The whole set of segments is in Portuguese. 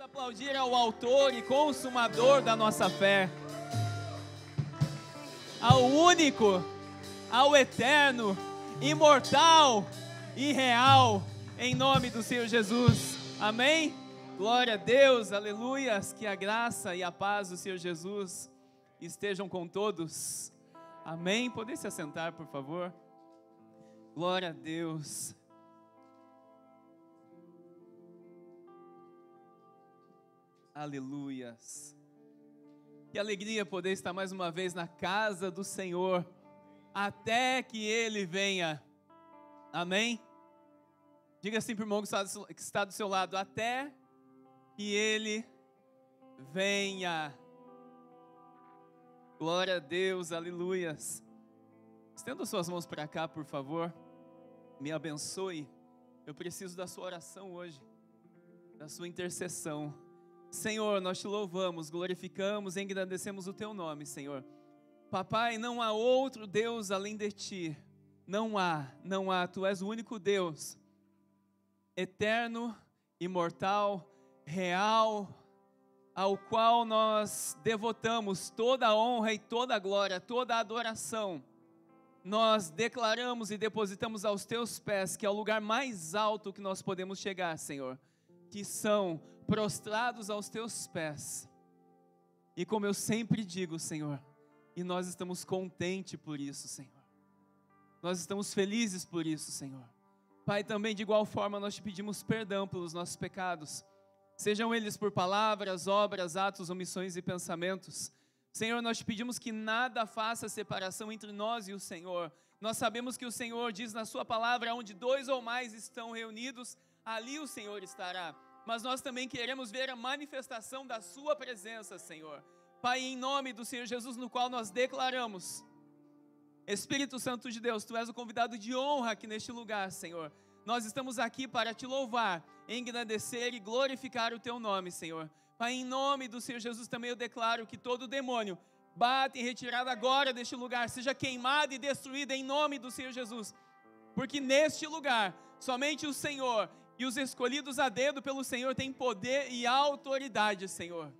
Aplaudir ao autor e consumador da nossa fé, ao único, ao eterno, imortal e real, em nome do Senhor Jesus, amém? Glória a Deus, aleluias, que a graça e a paz do Senhor Jesus estejam com todos, amém? Podem se assentar, por favor? Glória a Deus. Aleluias. Que alegria poder estar mais uma vez na casa do Senhor, até que Ele venha. Amém? Diga assim para o irmão que está do seu lado, até que Ele venha. Glória a Deus, aleluias. Estenda suas mãos para cá, por favor. Me abençoe. Eu preciso da sua oração hoje, da sua intercessão. Senhor, nós te louvamos, glorificamos e engrandecemos o teu nome, Senhor. Papai, não há outro Deus além de ti. Não há. Tu és o único Deus, eterno, imortal, real, ao qual nós devotamos toda a honra e toda a glória, toda a adoração. Nós declaramos e depositamos aos teus pés, que é o lugar mais alto que nós podemos chegar, Senhor, que são prostrados aos teus pés. E como eu sempre digo, Senhor, e nós estamos contentes por isso, Senhor. Nós estamos felizes por isso, Senhor. Pai, também de igual forma nós te pedimos perdão pelos nossos pecados, sejam eles por palavras, obras, atos, omissões e pensamentos. Senhor, nós te pedimos que nada faça separação entre nós e o Senhor. Nós sabemos que o Senhor diz na sua palavra, onde 2 ou mais estão reunidos, ali o Senhor estará. Mas nós também queremos ver a manifestação da sua presença, Senhor. Pai, em nome do Senhor Jesus, no qual nós declaramos, Espírito Santo de Deus, tu és o convidado de honra aqui neste lugar, Senhor. Nós estamos aqui para te louvar, engrandecer e glorificar o teu nome, Senhor. Pai, em nome do Senhor Jesus também eu declaro que todo demônio bate em retirada agora deste lugar, seja queimado e destruído em nome do Senhor Jesus. Porque neste lugar, somente o Senhor e os escolhidos a dedo pelo Senhor têm poder e autoridade, Senhor.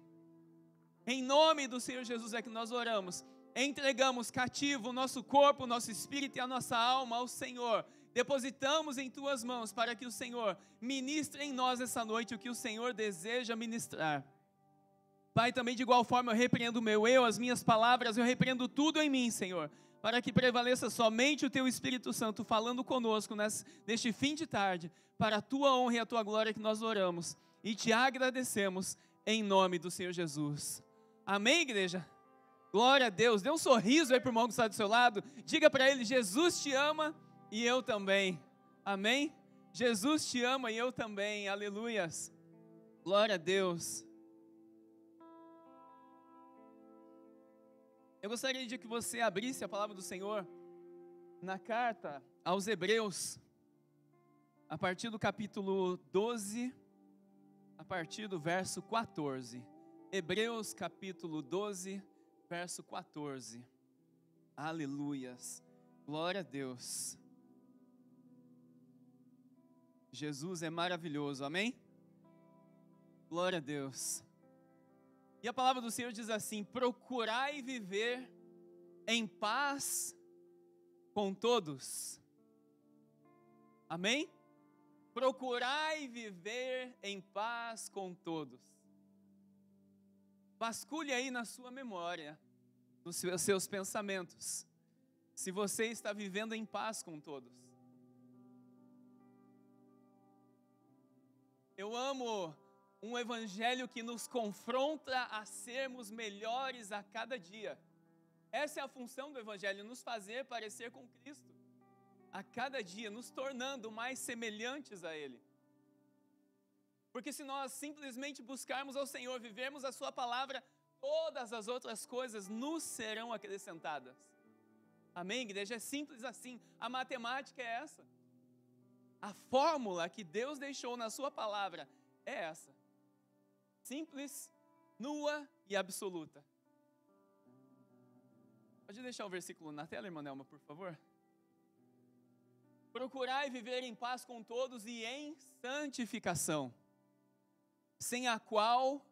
Em nome do Senhor Jesus é que nós oramos. Entregamos cativo o nosso corpo, o nosso espírito e a nossa alma ao Senhor. Depositamos em tuas mãos para que o Senhor ministre em nós essa noite o que o Senhor deseja ministrar. Pai, também de igual forma eu repreendo o meu eu, as minhas palavras, eu repreendo tudo em mim, Senhor, para que prevaleça somente o teu Espírito Santo falando conosco neste fim de tarde, para a tua honra e a tua glória que nós oramos e te agradecemos em nome do Senhor Jesus. Amém, igreja? Glória a Deus. Dê um sorriso aí para o irmão que está do seu lado, diga para ele, Jesus te ama e eu também. Amém? Jesus te ama e eu também. Aleluias. Glória a Deus. Eu gostaria de que você abrisse a palavra do Senhor na carta aos Hebreus, a partir do capítulo 12, a partir do verso 14. Hebreus capítulo 12, verso 14. Aleluias. Glória a Deus. Jesus é maravilhoso, amém? Glória a Deus. E a palavra do Senhor diz assim: procurai viver em paz com todos. Amém? Procurai viver em paz com todos. Vasculhe aí na sua memória, nos seus pensamentos, se você está vivendo em paz com todos. Eu amo um evangelho que nos confronta a sermos melhores a cada dia. Essa é a função do evangelho, nos fazer parecer com Cristo a cada dia, nos tornando mais semelhantes a Ele. Porque se nós simplesmente buscarmos ao Senhor, vivermos a sua palavra, todas as outras coisas nos serão acrescentadas. Amém, igreja? É simples assim, a matemática é essa. A fórmula que Deus deixou na sua palavra é essa. Simples, nua e absoluta. Pode deixar o versículo na tela, irmã Nelma, por favor? Procurai viver em paz com todos e em santificação. sem a qual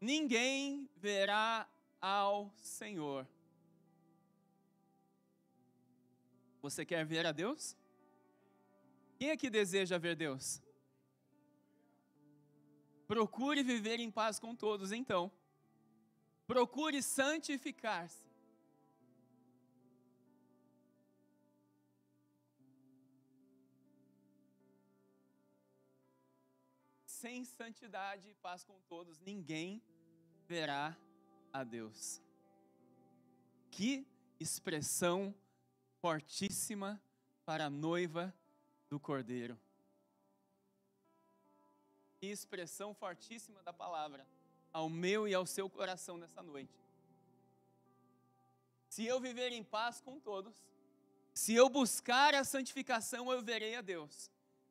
ninguém verá ao Senhor. Você quer ver a Deus? Quem aqui deseja ver Deus? Procure viver em paz com todos, então. Procure santificar-se. Sem santidade e paz com todos, ninguém verá a Deus. Que expressão fortíssima para a noiva do Cordeiro. Que expressão fortíssima da palavra ao meu e ao seu coração nessa noite. Se eu viver em paz com todos, se eu buscar a santificação, eu verei a Deus.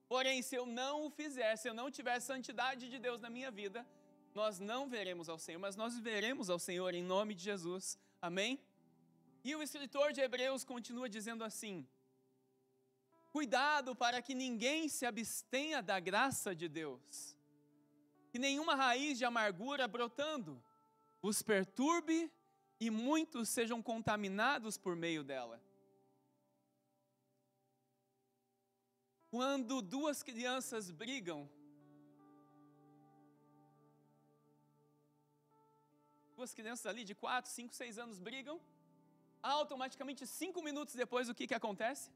Porém, se eu não o fizer, se eu não tiver santidade de Deus na minha vida, nós não veremos ao Senhor, mas nós veremos ao Senhor em nome de Jesus. Amém? E o escritor de Hebreus continua dizendo assim: cuidado para que ninguém se abstenha da graça de Deus, que nenhuma raiz de amargura brotando os perturbe e muitos sejam contaminados por meio dela. Quando duas crianças brigam, duas crianças ali de 4, 5, 6 anos brigam, automaticamente 5 minutos depois o que acontece?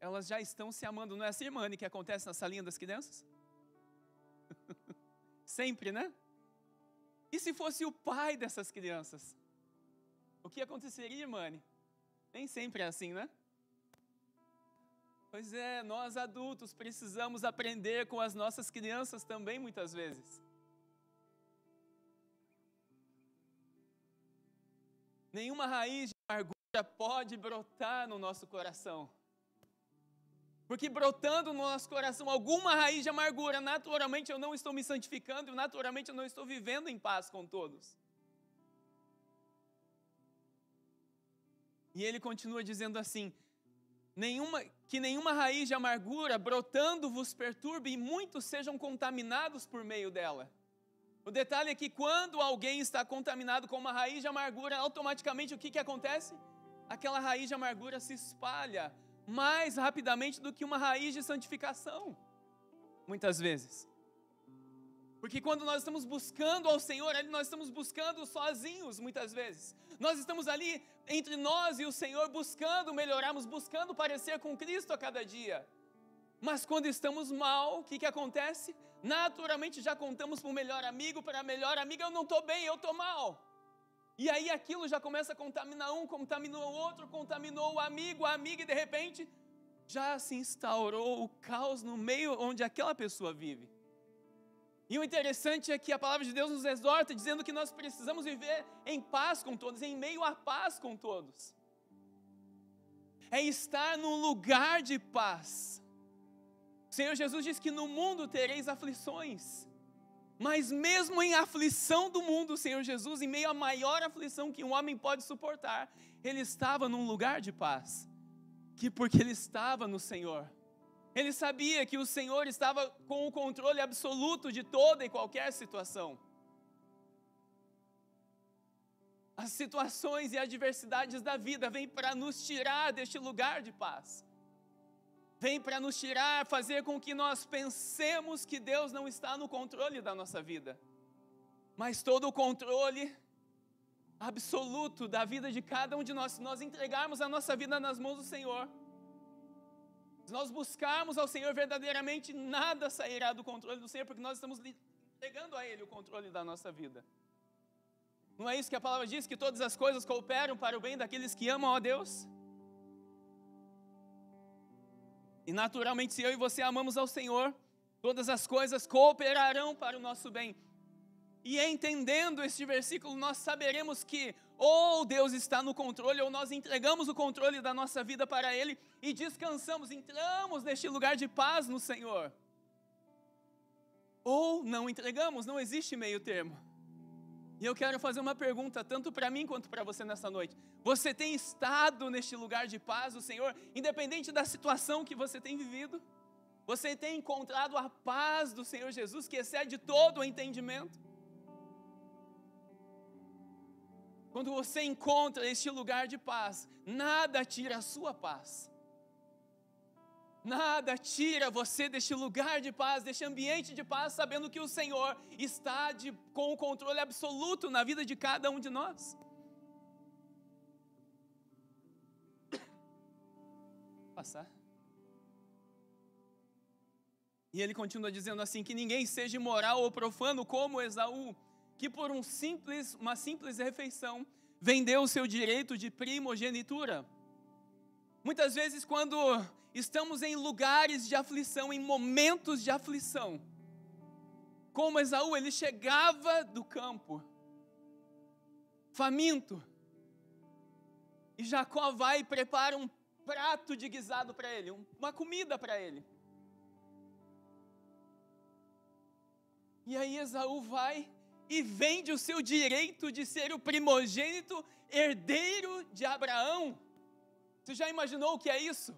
Elas já estão se amando. Não é assim, irmã, que acontece na salinha das crianças? Sempre, né? E se fosse o pai dessas crianças? O que aconteceria, irmã? Nem sempre é assim, né? Pois é, nós adultos precisamos aprender com as nossas crianças também muitas vezes. Nenhuma raiz de amargura pode brotar no nosso coração. Porque brotando no nosso coração alguma raiz de amargura, naturalmente eu não estou me santificando e naturalmente eu não estou vivendo em paz com todos. E ele continua dizendo assim: que nenhuma raiz de amargura brotando vos perturbe e muitos sejam contaminados por meio dela. O detalhe é que quando alguém está contaminado com uma raiz de amargura, automaticamente o que acontece? Aquela raiz de amargura se espalha mais rapidamente do que uma raiz de santificação, muitas vezes. Porque quando nós estamos buscando ao Senhor, ali nós estamos buscando sozinhos, muitas vezes. Nós estamos ali entre nós e o Senhor buscando melhorarmos, buscando parecer com Cristo a cada dia. Mas quando estamos mal, o que acontece? Naturalmente já contamos para o melhor amigo, para a melhor amiga: eu não estou bem, eu estou mal. E aí aquilo já começa a contaminar um, contaminou o outro, contaminou o amigo, a amiga, e de repente já se instaurou o caos no meio onde aquela pessoa vive. E o interessante é que a palavra de Deus nos exorta, dizendo que nós precisamos viver em paz com todos, em meio à paz com todos. É estar num lugar de paz. O Senhor Jesus diz que no mundo tereis aflições. Mas mesmo em aflição do mundo, o Senhor Jesus, em meio à maior aflição que um homem pode suportar, ele estava num lugar de paz. Porque ele estava no Senhor. Ele sabia que o Senhor estava com o controle absoluto de toda e qualquer situação. As situações e adversidades da vida vêm para nos tirar deste lugar de paz. Vêm para nos tirar, fazer com que nós pensemos que Deus não está no controle da nossa vida. Mas todo o controle absoluto da vida de cada um de nós, se nós entregarmos a nossa vida nas mãos do Senhor, se nós buscarmos ao Senhor verdadeiramente, nada sairá do controle do Senhor, porque nós estamos entregando a Ele o controle da nossa vida. Não é isso que a palavra diz, que todas as coisas cooperam para o bem daqueles que amam a Deus? E naturalmente, se eu e você amamos ao Senhor, todas as coisas cooperarão para o nosso bem. E entendendo este versículo, nós saberemos que ou Deus está no controle, ou nós entregamos o controle da nossa vida para Ele e descansamos, entramos neste lugar de paz no Senhor. Ou não entregamos, não existe meio termo. E eu quero fazer uma pergunta, tanto para mim quanto para você nessa noite. Você tem estado neste lugar de paz do Senhor, independente da situação que você tem vivido? Você tem encontrado a paz do Senhor Jesus, que excede todo o entendimento? Quando você encontra este lugar de paz, nada tira a sua paz. Nada tira você deste lugar de paz, deste ambiente de paz, sabendo que o Senhor está com o controle absoluto na vida de cada um de nós. Passar. E ele continua dizendo assim, que ninguém seja imoral ou profano como Esaú, que por uma simples refeição vendeu o seu direito de primogenitura. Muitas vezes quando estamos em lugares de aflição, em momentos de aflição, como Esaú, ele chegava do campo, faminto, e Jacó vai e prepara um prato de guisado para ele, uma comida para ele. E aí Esaú vai e vende o seu direito de ser o primogênito herdeiro de Abraão. Você já imaginou o que é isso?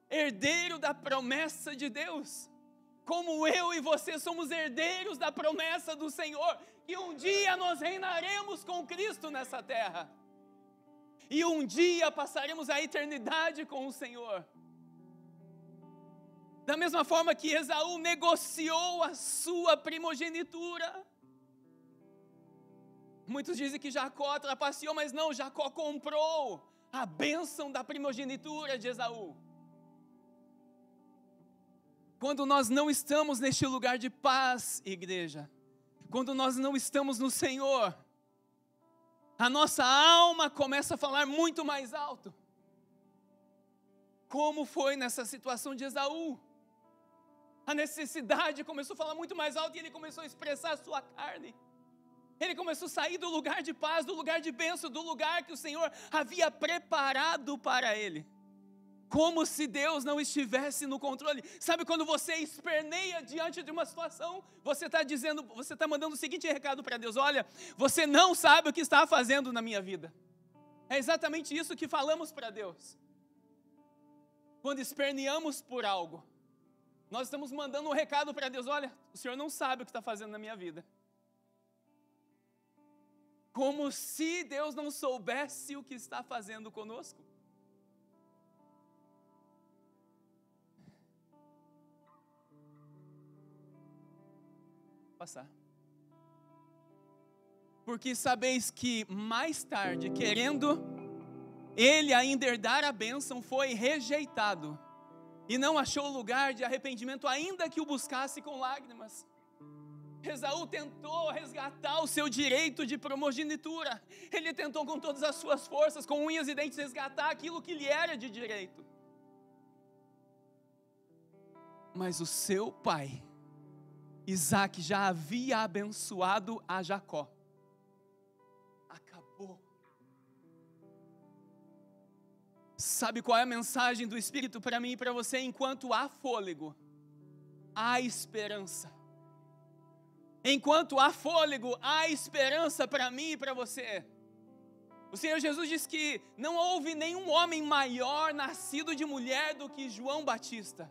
Herdeiro da promessa de Deus. Como eu e você somos herdeiros da promessa do Senhor, que um dia nós reinaremos com Cristo nessa terra. E um dia passaremos a eternidade com o Senhor. Da mesma forma que Esaú negociou a sua primogenitura. Muitos dizem que Jacó trapaceou, mas não, Jacó comprou a bênção da primogenitura de Esaú. Quando nós não estamos neste lugar de paz, igreja, quando nós não estamos no Senhor, a nossa alma começa a falar muito mais alto. Como foi nessa situação de Esaú? A necessidade começou a falar muito mais alto e ele começou a expressar a sua carne. Ele começou a sair do lugar de paz, do lugar de bênção, do lugar que o Senhor havia preparado para ele. Como se Deus não estivesse no controle. Sabe quando você esperneia diante de uma situação, você está mandando o seguinte recado para Deus: olha, você não sabe o que está fazendo na minha vida. É exatamente isso que falamos para Deus. Quando esperneamos por algo, nós estamos mandando um recado para Deus: olha, o Senhor não sabe o que está fazendo na minha vida. Como se Deus não soubesse o que está fazendo conosco. Passar. Porque sabeis que mais tarde, querendo ele ainda herdar a bênção, foi rejeitado e não achou lugar de arrependimento, ainda que o buscasse com lágrimas. Esaú tentou resgatar o seu direito de primogenitura. Ele tentou com todas as suas forças, com unhas e dentes, resgatar aquilo que lhe era de direito. Mas o seu pai, Isaac, já havia abençoado a Jacó. Acabou. Sabe qual é a mensagem do Espírito para mim e para você? Enquanto há fôlego, há esperança. Enquanto há fôlego, há esperança para mim e para você. O Senhor Jesus disse que não houve nenhum homem maior nascido de mulher do que João Batista.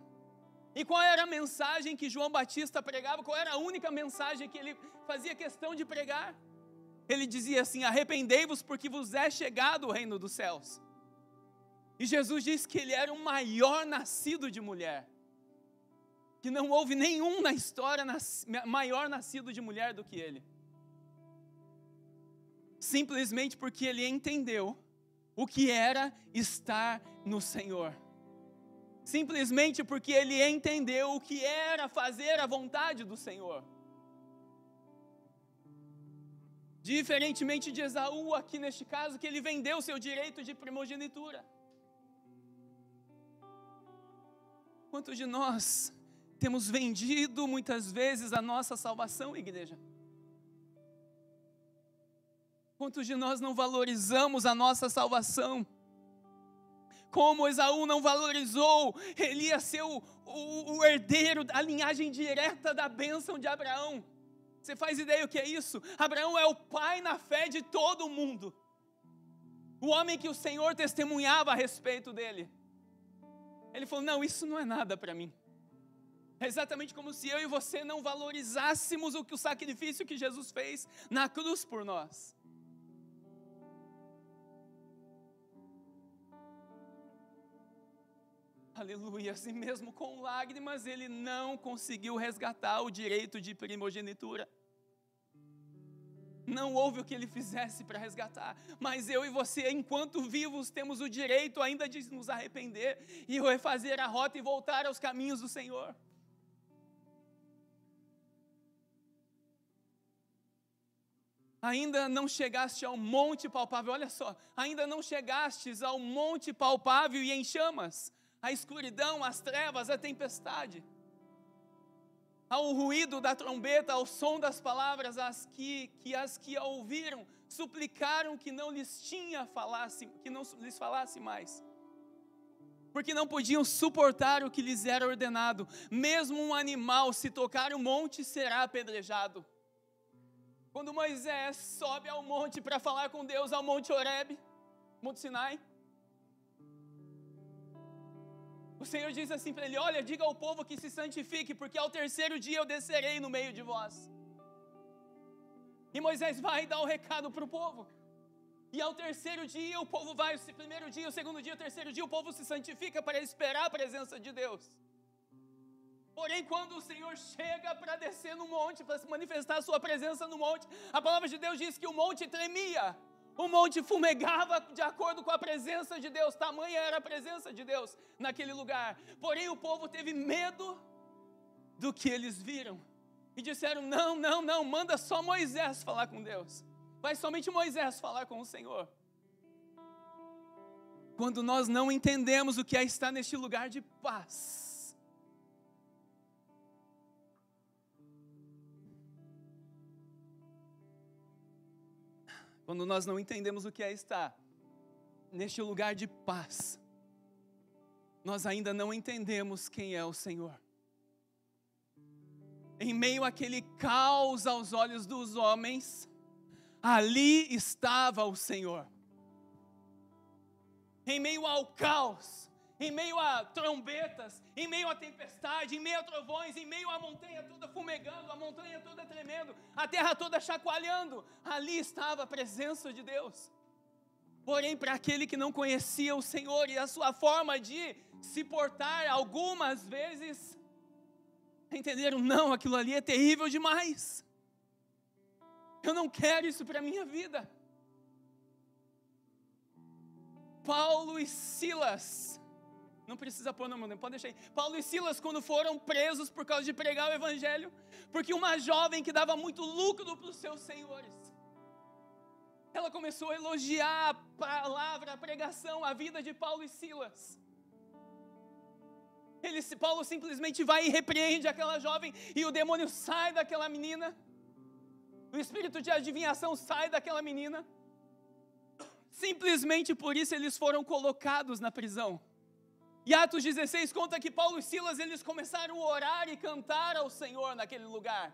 E qual era a mensagem que João Batista pregava? Qual era a única mensagem que ele fazia questão de pregar? Ele dizia assim: arrependei-vos porque vos é chegado o reino dos céus. E Jesus disse que ele era o maior nascido de mulher. Que não houve nenhum na história maior nascido de mulher do que ele. Simplesmente porque ele entendeu o que era estar no Senhor. Simplesmente porque ele entendeu o que era fazer a vontade do Senhor. Diferentemente de Esaú, aqui neste caso, que ele vendeu seu direito de primogenitura. Quantos de nós temos vendido muitas vezes a nossa salvação, igreja? Quantos de nós não valorizamos a nossa salvação? Como Esaú não valorizou, ele ia ser o herdeiro, a linhagem direta da bênção de Abraão. Você faz ideia o que é isso? Abraão é o pai na fé de todo mundo. O homem que o Senhor testemunhava a respeito dele. Ele falou: não, isso não é nada para mim. É exatamente como se eu e você não valorizássemos o sacrifício que Jesus fez na cruz por nós. Aleluia, e mesmo com lágrimas, ele não conseguiu resgatar o direito de primogenitura. Não houve o que ele fizesse para resgatar, mas eu e você, enquanto vivos, temos o direito ainda de nos arrepender e refazer a rota e voltar aos caminhos do Senhor. Ainda não chegaste ao monte palpável, olha só, ainda não chegastes ao monte palpável e em chamas, a escuridão, as trevas, a tempestade, ao ruído da trombeta, ao som das palavras, as que a ouviram, suplicaram que não lhes falasse mais, porque não podiam suportar o que lhes era ordenado. Mesmo um animal, se tocar o monte, será apedrejado. Quando Moisés sobe ao monte para falar com Deus, ao monte Horebe, Monte Sinai, o Senhor diz assim para ele: olha, diga ao povo que se santifique, porque ao terceiro dia eu descerei no meio de vós. E Moisés vai dar o recado para o povo. E ao terceiro dia o povo vai, o primeiro dia, o segundo dia, o terceiro dia, o povo se santifica para esperar a presença de Deus. Porém, quando o Senhor chega para descer no monte, para se manifestar a sua presença no monte, a palavra de Deus diz que o monte tremia. O monte fumegava de acordo com a presença de Deus, tamanha era a presença de Deus naquele lugar. Porém, o povo teve medo do que eles viram e disseram: não, manda só Moisés falar com Deus. Vai somente Moisés falar com o Senhor. Quando nós não entendemos o que é estar neste lugar de paz, quando nós não entendemos o que é estar neste lugar de paz, nós ainda não entendemos quem é o Senhor. Em meio àquele caos aos olhos dos homens, ali estava o Senhor. Em meio ao caos, em meio a trombetas, em meio a tempestade, em meio a trovões, em meio à montanha toda fumegando, a montanha toda tremendo, a terra toda chacoalhando, ali estava a presença de Deus. Porém, para aquele que não conhecia o Senhor e a sua forma de se portar, algumas vezes entenderam: não, aquilo ali é terrível demais, eu não quero isso para a minha vida. Paulo e Silas, não precisa pôr no meu, pode deixar aí. Paulo e Silas, quando foram presos por causa de pregar o evangelho, porque uma jovem que dava muito lucro para os seus senhores, ela começou a elogiar a palavra, a pregação, a vida de Paulo e Silas. Paulo simplesmente vai e repreende aquela jovem, e o demônio sai daquela menina, o espírito de adivinhação sai daquela menina. Simplesmente por isso eles foram colocados na prisão. E Atos 16 conta que Paulo e Silas, eles começaram a orar e cantar ao Senhor naquele lugar.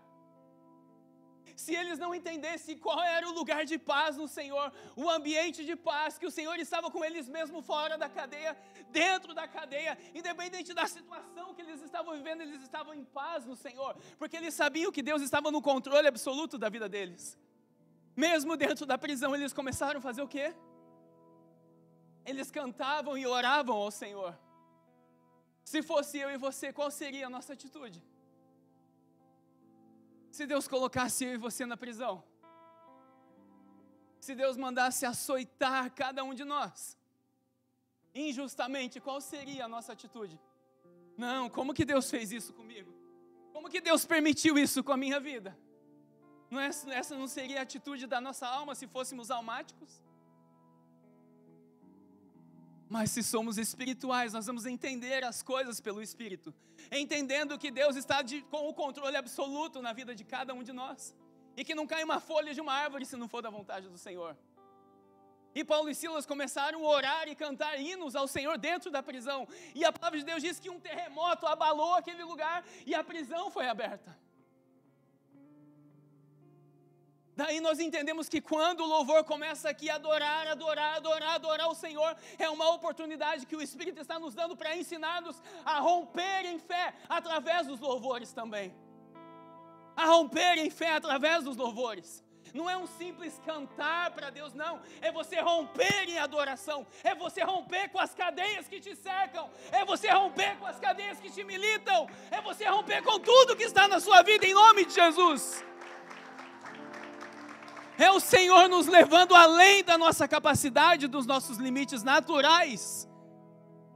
Se eles não entendessem qual era o lugar de paz no Senhor, o ambiente de paz, que o Senhor estava com eles mesmo fora da cadeia, dentro da cadeia, independente da situação que eles estavam vivendo, eles estavam em paz no Senhor, porque eles sabiam que Deus estava no controle absoluto da vida deles. Mesmo dentro da prisão, eles começaram a fazer o quê? Eles cantavam e oravam ao Senhor. Se fosse eu e você, qual seria a nossa atitude? Se Deus colocasse eu e você na prisão, se Deus mandasse açoitar cada um de nós, injustamente, qual seria a nossa atitude? Não, como que Deus fez isso comigo? Como que Deus permitiu isso com a minha vida? Essa não seria a atitude da nossa alma se fôssemos almáticos? Mas se somos espirituais, nós vamos entender as coisas pelo Espírito, entendendo que Deus está com o controle absoluto na vida de cada um de nós, e que não cai uma folha de uma árvore se não for da vontade do Senhor. E Paulo e Silas começaram a orar e cantar hinos ao Senhor dentro da prisão, e a palavra de Deus diz que um terremoto abalou aquele lugar, e a prisão foi aberta. Daí nós entendemos que quando o louvor começa aqui a adorar o Senhor, é uma oportunidade que o Espírito está nos dando para ensinar-nos a romper em fé através dos louvores também. A romper em fé através dos louvores. Não é um simples cantar para Deus, não. É você romper em adoração. É você romper com as cadeias que te cercam. É você romper com as cadeias que te militam. É você romper com tudo que está na sua vida, em nome de Jesus. É o Senhor nos levando além da nossa capacidade, dos nossos limites naturais.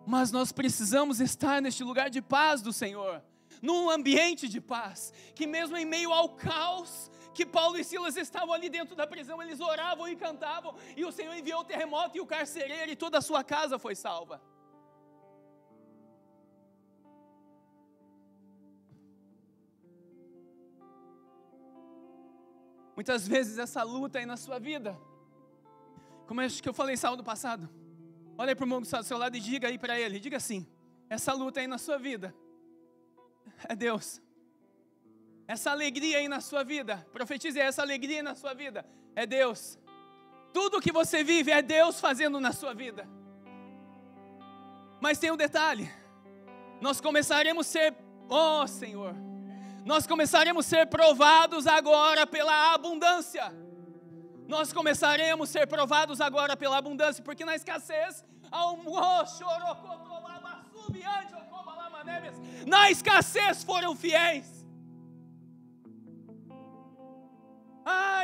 Mas nós precisamos estar neste lugar de paz do Senhor. Num ambiente de paz. Que mesmo em meio ao caos, que Paulo e Silas estavam ali dentro da prisão, eles oravam e cantavam. E o Senhor enviou o terremoto e o carcereiro e toda a sua casa foi salva. Muitas vezes essa luta aí na sua vida, como acho que eu falei sábado passado, olha aí para o irmão que está do seu lado e diga aí para ele, diga assim, essa luta aí na sua vida, é Deus. Essa alegria aí na sua vida, profetize essa alegria aí na sua vida, é Deus. Tudo que você vive é Deus fazendo na sua vida. Mas tem um detalhe, nós começaremos a ser, Senhor, nós começaremos a ser provados agora pela abundância. Nós começaremos a ser provados agora pela abundância, porque na escassez, na escassez foram fiéis.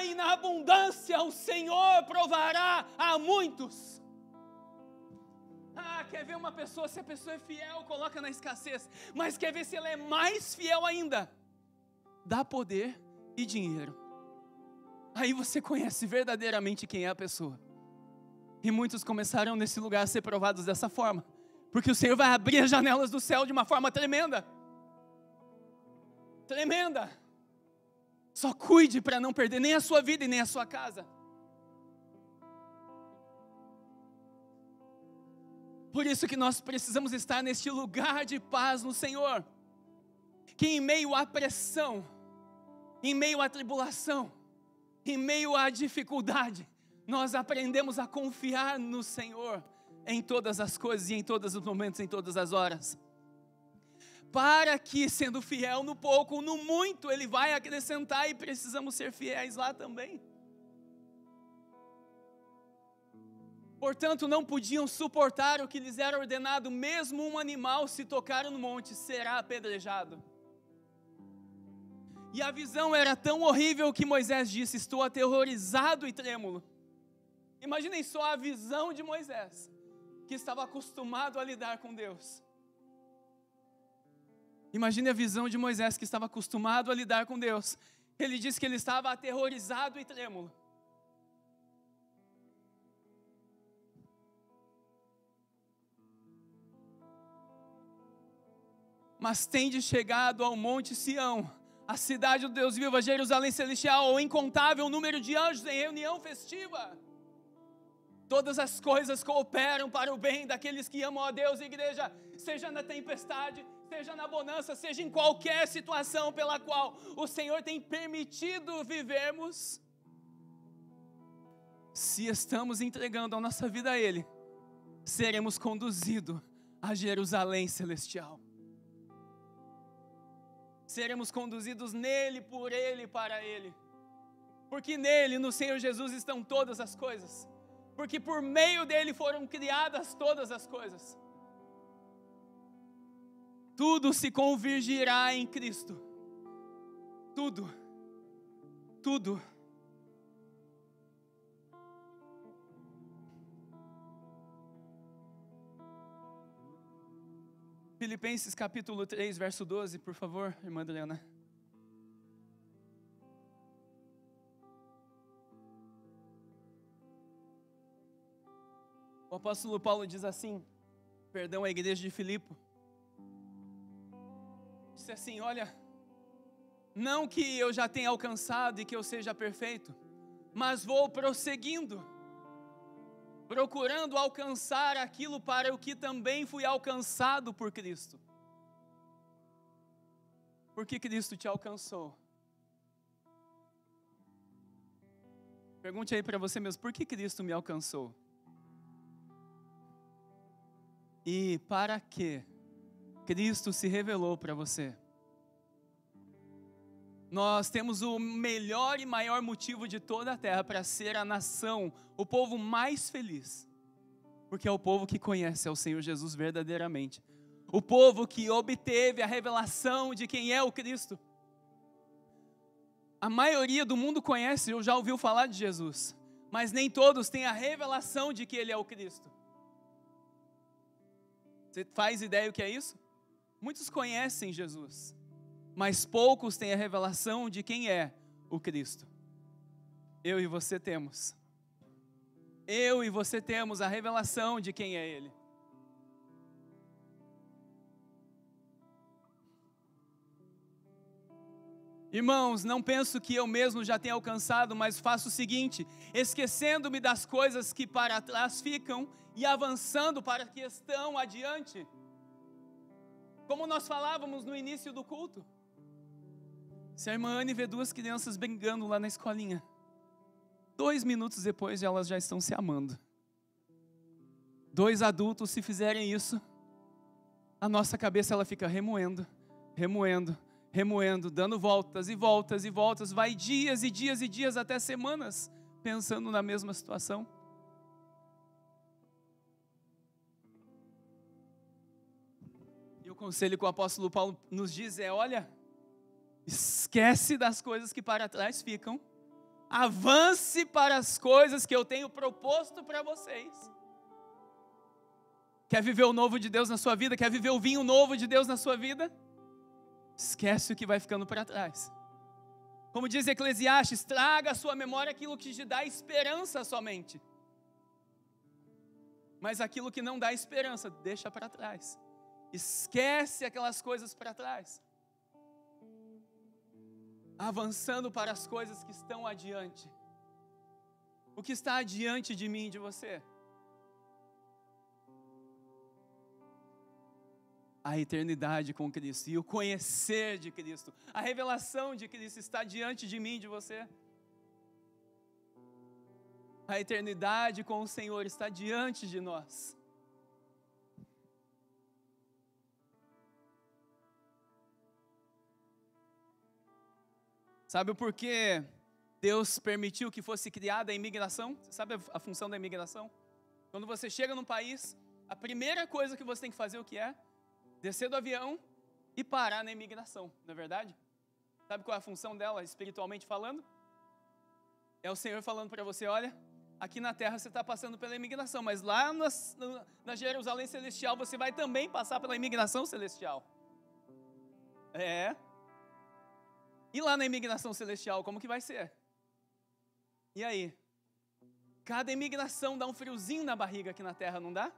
E na abundância o Senhor provará a muitos. Quer ver uma pessoa, se a pessoa é fiel, coloca na escassez, mas quer ver se ela é mais fiel ainda, dá poder e dinheiro. Aí você conhece verdadeiramente quem é a pessoa. E muitos começaram nesse lugar a ser provados dessa forma, porque o Senhor vai abrir as janelas do céu de uma forma tremenda. Tremenda. Só cuide para não perder nem a sua vida e nem a sua casa. Por isso que nós precisamos estar neste lugar de paz no Senhor. Que em meio à pressão, em meio à tribulação, em meio à dificuldade, nós aprendemos a confiar no Senhor em todas as coisas e em todos os momentos, em todas as horas. Para que, sendo fiel no pouco, no muito, Ele vai acrescentar e precisamos ser fiéis lá também. Portanto, não podiam suportar o que lhes era ordenado, mesmo um animal, se tocar no monte, será apedrejado. E a visão era tão horrível que Moisés disse, estou aterrorizado e trêmulo. Imaginem só a visão de Moisés, que estava acostumado a lidar com Deus. Imagine a visão de Moisés, que estava acostumado a lidar com Deus. Ele disse que ele estava aterrorizado e trêmulo. Mas tende chegado ao monte Sião, a cidade do Deus vivo, a Jerusalém celestial, o incontável número de anjos em reunião festiva. Todas as coisas cooperam para o bem daqueles que amam a Deus, igreja, seja na tempestade, seja na bonança, seja em qualquer situação pela qual o Senhor tem permitido vivermos. Se estamos entregando a nossa vida a Ele, seremos conduzidos a Jerusalém celestial. Seremos conduzidos nele, por Ele, para Ele. Porque nele, no Senhor Jesus, estão todas as coisas. Porque por meio dele foram criadas todas as coisas. Tudo se convergirá em Cristo. Tudo. Tudo. Filipenses capítulo 3, verso 12, por favor, irmã Adriana. O apóstolo Paulo diz assim, perdão à igreja de Filipe, disse assim, olha, não que eu já tenha alcançado e que eu seja perfeito, mas vou prosseguindo, procurando alcançar aquilo para o que também fui alcançado por Cristo. Por que Cristo te alcançou? Pergunte aí para você mesmo, por que Cristo me alcançou? E para que Cristo se revelou para você? Nós temos o melhor e maior motivo de toda a terra para ser a nação, o povo mais feliz. Porque é o povo que conhece ao Senhor Jesus verdadeiramente. O povo que obteve a revelação de quem é o Cristo. A maioria do mundo conhece ou já ouviu falar de Jesus, mas nem todos têm a revelação de que Ele é o Cristo. Você faz ideia o que é isso? Muitos conhecem Jesus, mas poucos têm a revelação de quem é o Cristo. Eu e você temos. Eu e você temos a revelação de quem é Ele. Irmãos, não penso que eu mesmo já tenha alcançado, mas faço o seguinte: esquecendo-me das coisas que para trás ficam e avançando para que estão adiante. Como nós falávamos no início do culto. Se a irmã Anne vê duas crianças brigando lá na escolinha, 2 minutos depois elas já estão se amando. 2 adultos, se fizerem isso, a nossa cabeça ela fica remoendo, dando voltas e voltas e voltas, vai dias e dias e dias, até semanas, pensando na mesma situação. E o conselho que o apóstolo Paulo nos diz é: olha, esquece das coisas que para trás ficam, avance para as coisas que eu tenho proposto para vocês. Quer viver o novo de Deus na sua vida? Quer viver o vinho novo de Deus na sua vida? Esquece o que vai ficando para trás. Como diz Eclesiastes, traga à sua memória aquilo que te dá esperança somente. Mas aquilo que não dá esperança, deixa para trás. Esquece aquelas coisas para trás. Avançando para as coisas que estão adiante. O que está adiante de mim e de você? A eternidade com Cristo e o conhecer de Cristo. A revelação de Cristo está diante de mim e de você. A eternidade com o Senhor está diante de nós. Sabe o porquê Deus permitiu que fosse criada a imigração? Você sabe a função da imigração? Quando você chega num país, a primeira coisa que você tem que fazer o que é? Descer do avião e parar na imigração, não é verdade? Sabe qual é a função dela, espiritualmente falando? É o Senhor falando para você: olha, aqui na terra você está passando pela imigração, mas lá na Jerusalém Celestial você vai também passar pela imigração celestial. E lá na imigração celestial, como que vai ser? E aí? Cada imigração dá um friozinho na barriga aqui na terra, não dá?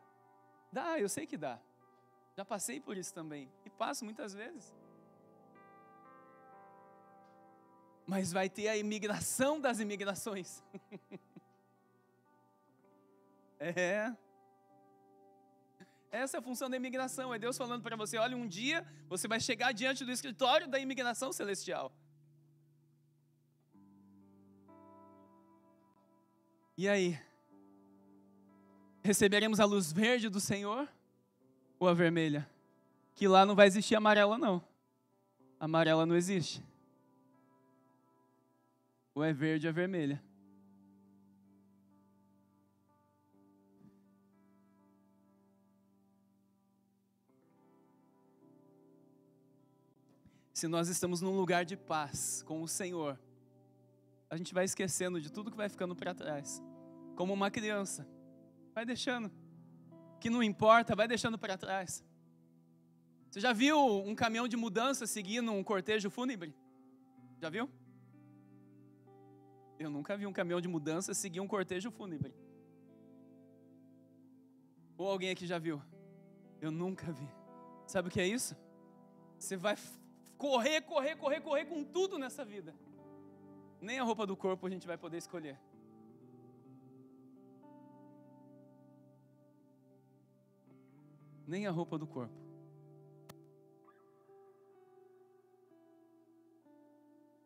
Dá, eu sei que dá. Já passei por isso também. E passo muitas vezes. Mas vai ter a imigração das imigrações. Essa é a função da imigração. É Deus falando para você: olha, um dia você vai chegar diante do escritório da imigração celestial. E aí? Receberemos a luz verde do Senhor ou a vermelha? Que lá não vai existir amarela, não. Amarela não existe. Ou é verde ou é vermelha. Se nós estamos num lugar de paz com o Senhor, a gente vai esquecendo de tudo que vai ficando para trás. Como uma criança. Vai deixando. O que não importa, vai deixando para trás. Você já viu um caminhão de mudança seguindo um cortejo fúnebre? Já viu? Eu nunca vi um caminhão de mudança seguir um cortejo fúnebre. Ou alguém aqui já viu? Eu nunca vi. Sabe o que é isso? Você vai correr com tudo nessa vida. Nem a roupa do corpo a gente vai poder escolher. Nem a roupa do corpo.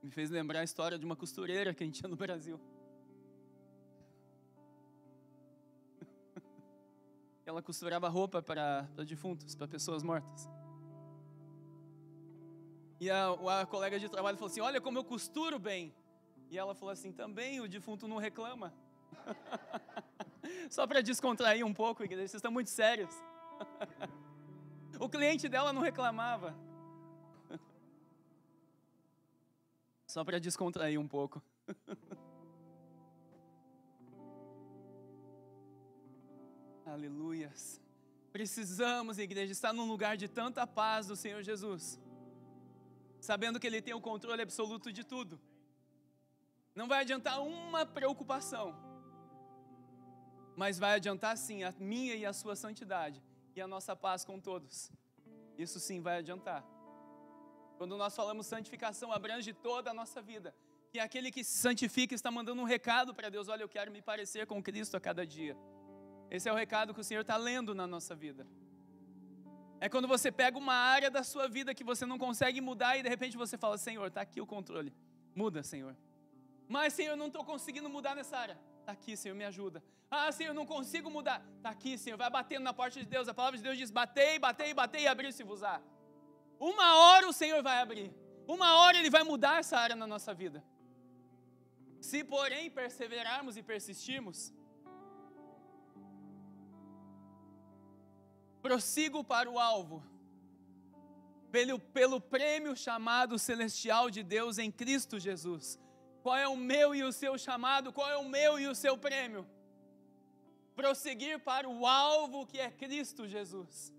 Me fez lembrar a história de uma costureira que a gente tinha no Brasil. ela costurava roupa para defuntos, para pessoas mortas. E a colega de trabalho falou assim, olha como eu costuro bem. E ela falou assim, também o defunto não reclama. Só para descontrair um pouco, igreja, vocês estão muito sérios. O cliente dela não reclamava. Só para descontrair um pouco. Aleluias. Precisamos, igreja, estar num lugar de tanta paz do Senhor Jesus, sabendo que Ele tem o controle absoluto de tudo. Não vai adiantar uma preocupação, mas vai adiantar sim a minha e a sua santidade e a nossa paz com todos. Isso sim vai adiantar. Quando nós falamos santificação, abrange toda a nossa vida. Que aquele que se santifica está mandando um recado para Deus. Olha, eu quero me parecer com Cristo a cada dia. Esse é o recado que o Senhor está lendo na nossa vida. É quando você pega uma área da sua vida que você não consegue mudar e de repente você fala, Senhor, está aqui o controle. Muda, Senhor. Mas, Senhor, eu não estou conseguindo mudar nessa área. Está aqui, Senhor, me ajuda. Ah, Senhor, eu não consigo mudar. Está aqui, Senhor, vai batendo na porta de Deus. A palavra de Deus diz, batei, batei, batei e abriu-se-vos-á. Uma hora o Senhor vai abrir. Uma hora Ele vai mudar essa área na nossa vida. Se, porém, perseverarmos e persistirmos, prossigo para o alvo, pelo prêmio chamado celestial de Deus em Cristo Jesus. Qual é o meu e o seu chamado? Qual é o meu e o seu prêmio? Prosseguir para o alvo que é Cristo Jesus.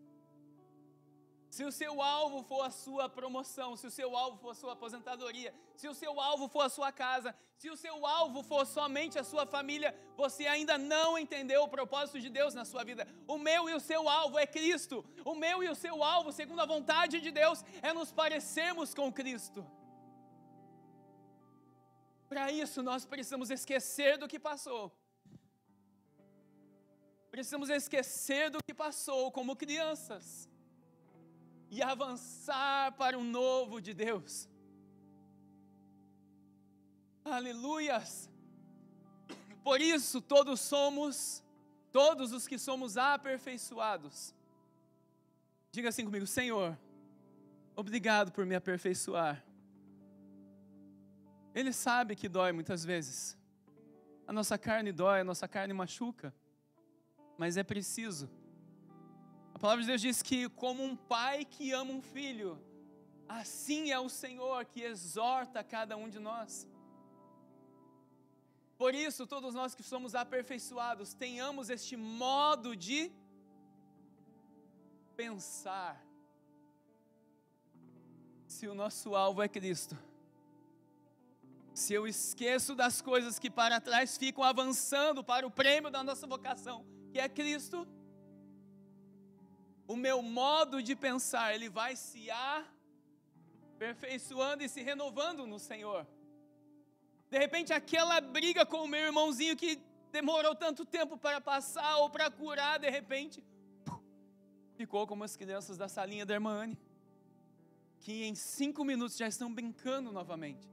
Se o seu alvo for a sua promoção, se o seu alvo for a sua aposentadoria, se o seu alvo for a sua casa, se o seu alvo for somente a sua família, você ainda não entendeu o propósito de Deus na sua vida. O meu e o seu alvo é Cristo. O meu e o seu alvo, segundo a vontade de Deus, é nos parecermos com Cristo. Para isso, nós precisamos esquecer do que passou. Precisamos esquecer do que passou como crianças e avançar para o novo de Deus. Aleluias! Por isso, todos os que somos aperfeiçoados. Diga assim comigo, Senhor, obrigado por me aperfeiçoar. Ele sabe que dói muitas vezes. A nossa carne dói, a nossa carne machuca. Mas é preciso. A palavra de Deus diz que como um pai que ama um filho, assim é o Senhor que exorta cada um de nós. Por isso, todos nós que somos aperfeiçoados, tenhamos este modo de pensar. Se o nosso alvo é Cristo, se eu esqueço das coisas que para trás ficam avançando para o prêmio da nossa vocação, que é Cristo, o meu modo de pensar, ele vai se aperfeiçoando e se renovando no Senhor. De repente, aquela briga com o meu irmãozinho que demorou tanto tempo para passar ou para curar, de repente, ficou como as crianças da salinha da irmã Anne, que em 5 minutos já estão brincando novamente.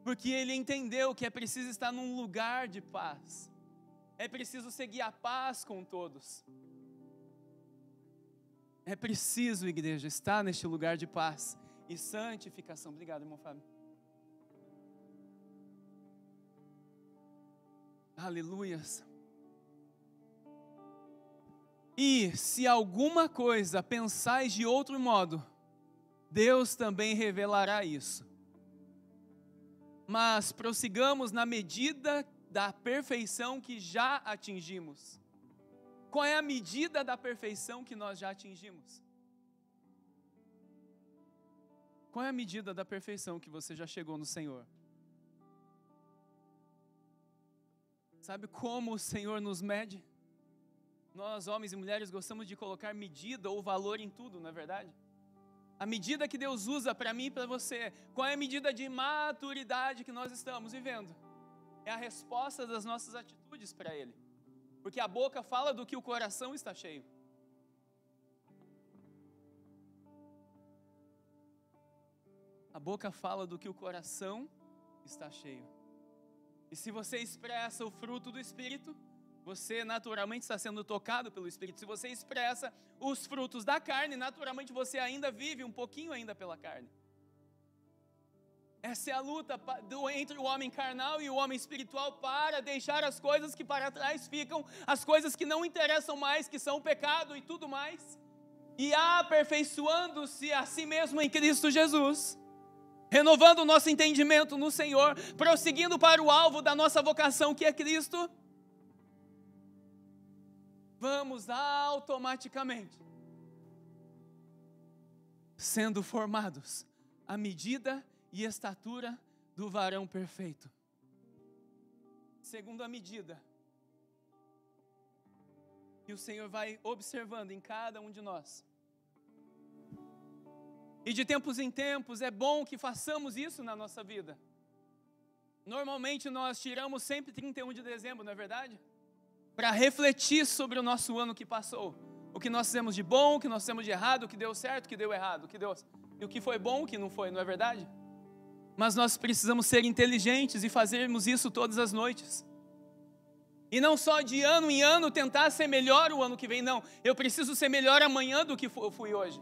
Porque ele entendeu que é preciso estar num lugar de paz. É preciso seguir a paz com todos. É preciso, igreja, estar neste lugar de paz e santificação. Obrigado, irmão Fábio. Aleluias. E se alguma coisa pensais de outro modo, Deus também revelará isso. Mas prossigamos na medida da perfeição que já atingimos. Qual é a medida da perfeição que nós já atingimos? Qual é a medida da perfeição que você já chegou no Senhor? Sabe como o Senhor nos mede? Nós, homens e mulheres, gostamos de colocar medida ou valor em tudo, não é verdade? A medida que Deus usa para mim e para você, qual é a medida de maturidade que nós estamos vivendo? É a resposta das nossas atitudes para Ele. Porque a boca fala do que o coração está cheio. A boca fala do que o coração está cheio. E se você expressa o fruto do Espírito, você naturalmente está sendo tocado pelo Espírito. Se você expressa os frutos da carne, naturalmente você ainda vive um pouquinho ainda pela carne. Essa é a luta entre o homem carnal e o homem espiritual para deixar as coisas que para trás ficam, as coisas que não interessam mais, que são o pecado e tudo mais, e aperfeiçoando-se a si mesmo em Cristo Jesus, renovando o nosso entendimento no Senhor, prosseguindo para o alvo da nossa vocação, que é Cristo. Vamos automaticamente sendo formados à medida e estatura do varão perfeito. Segundo a medida que o Senhor vai observando em cada um de nós. E de tempos em tempos é bom que façamos isso na nossa vida. Normalmente nós tiramos sempre 31 de dezembro, não é verdade? Para refletir sobre o nosso ano que passou. O que nós fizemos de bom, o que nós fizemos de errado, o que deu certo, o que deu errado, e o que foi bom, o que não foi, não é verdade? Mas nós precisamos ser inteligentes e fazermos isso todas as noites. E não só de ano em ano tentar ser melhor o ano que vem, não. Eu preciso ser melhor amanhã do que eu fui hoje.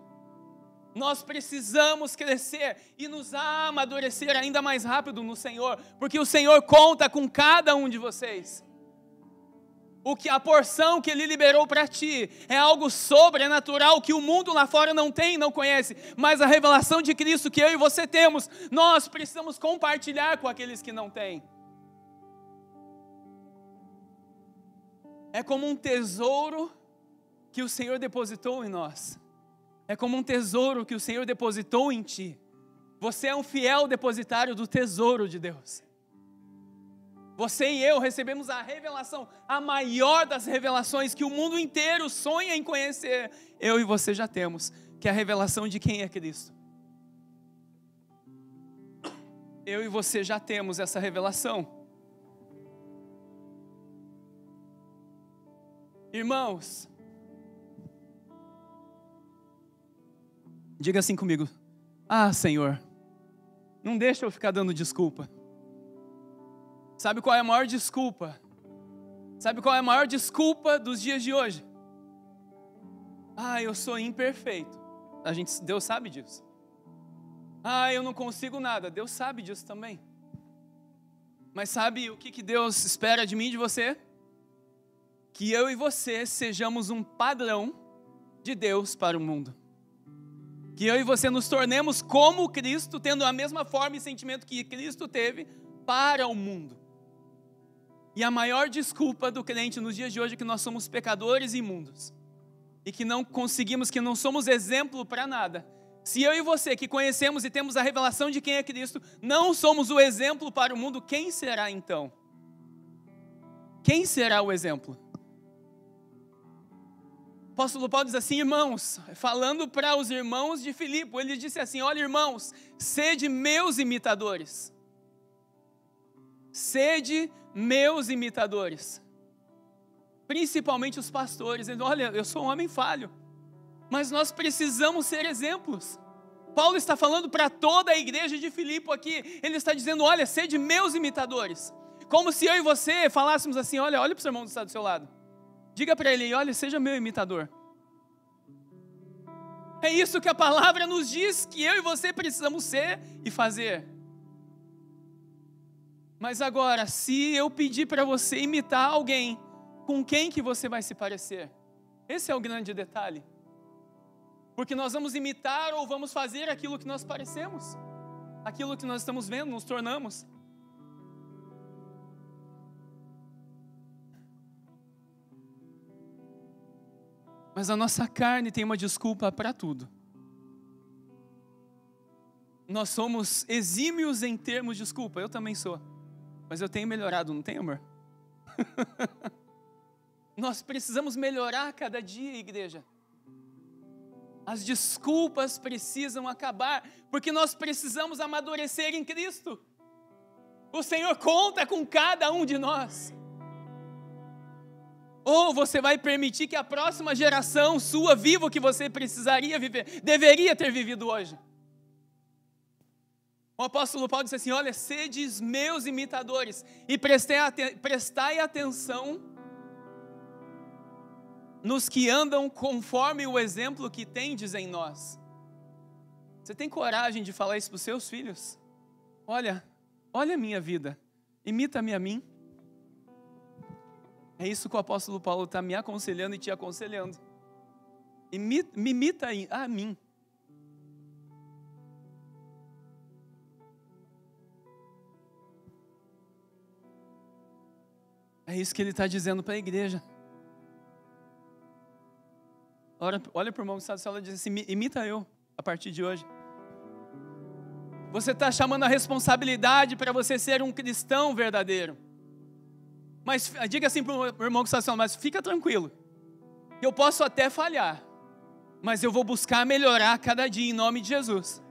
Nós precisamos crescer e nos amadurecer ainda mais rápido no Senhor, porque o Senhor conta com cada um de vocês. A porção que Ele liberou para ti é algo sobrenatural que o mundo lá fora não tem, não conhece, mas a revelação de Cristo que eu e você temos, nós precisamos compartilhar com aqueles que não têm. É como um tesouro que o Senhor depositou em nós. É como um tesouro que o Senhor depositou em ti. Você é um fiel depositário do tesouro de Deus. Você e eu recebemos a revelação, a maior das revelações que o mundo inteiro sonha em conhecer. Eu e você já temos, que é a revelação de quem é Cristo. Eu e você já temos essa revelação. Irmãos, diga assim comigo: Senhor, não deixa eu ficar dando desculpa. Sabe qual é a maior desculpa? Sabe qual é a maior desculpa dos dias de hoje? Eu sou imperfeito. Deus sabe disso. Eu não consigo nada. Deus sabe disso também. Mas sabe o que Deus espera de mim e de você? Que eu e você sejamos um padrão de Deus para o mundo. Que eu e você nos tornemos como Cristo, tendo a mesma forma e sentimento que Cristo teve para o mundo. E a maior desculpa do crente nos dias de hoje é que nós somos pecadores imundos. E que não conseguimos, que não somos exemplo para nada. Se eu e você, que conhecemos e temos a revelação de quem é Cristo, não somos o exemplo para o mundo, quem será então? Quem será o exemplo? O apóstolo Paulo diz assim: irmãos, falando para os irmãos de Filipe, ele disse assim: olha, irmãos, sede meus imitadores. Sede meus imitadores. Principalmente os pastores. Ele diz: olha, eu sou um homem falho, mas nós precisamos ser exemplos. Paulo está falando para toda a igreja de Filipe aqui. Ele está dizendo: olha, sede meus imitadores. Como se eu e você falássemos assim: olha para o seu irmão que está do seu lado. Diga para ele: olha, seja meu imitador. É isso que a palavra nos diz que eu e você precisamos ser e fazer. Mas agora, se eu pedir para você imitar alguém, com quem que você vai se parecer? Esse é o grande detalhe. Porque nós vamos imitar ou vamos fazer aquilo que nós parecemos. Aquilo que nós estamos vendo, nos tornamos. Mas a nossa carne tem uma desculpa para tudo. Nós somos exímios em termos de desculpa. Eu também sou. Mas eu tenho melhorado, não tem, amor? Nós precisamos melhorar cada dia, igreja. As desculpas precisam acabar, porque nós precisamos amadurecer em Cristo. O Senhor conta com cada um de nós. Ou você vai permitir que a próxima geração sua viva o que você precisaria viver, deveria ter vivido hoje. O apóstolo Paulo disse assim: olha, sedes meus imitadores e prestai atenção nos que andam conforme o exemplo que tendes em nós. Você tem coragem de falar isso para os seus filhos? Olha a minha vida, imita-me a mim. É isso que o apóstolo Paulo está me aconselhando e te aconselhando. Me imita a mim. É isso que ele está dizendo para a igreja. Olha para o irmão que está do céu e diz assim: imita eu a partir de hoje. Você está chamando a responsabilidade para você ser um cristão verdadeiro. Mas diga assim para o irmão que está do céu: mas fica tranquilo, eu posso até falhar, mas eu vou buscar melhorar cada dia em nome de Jesus.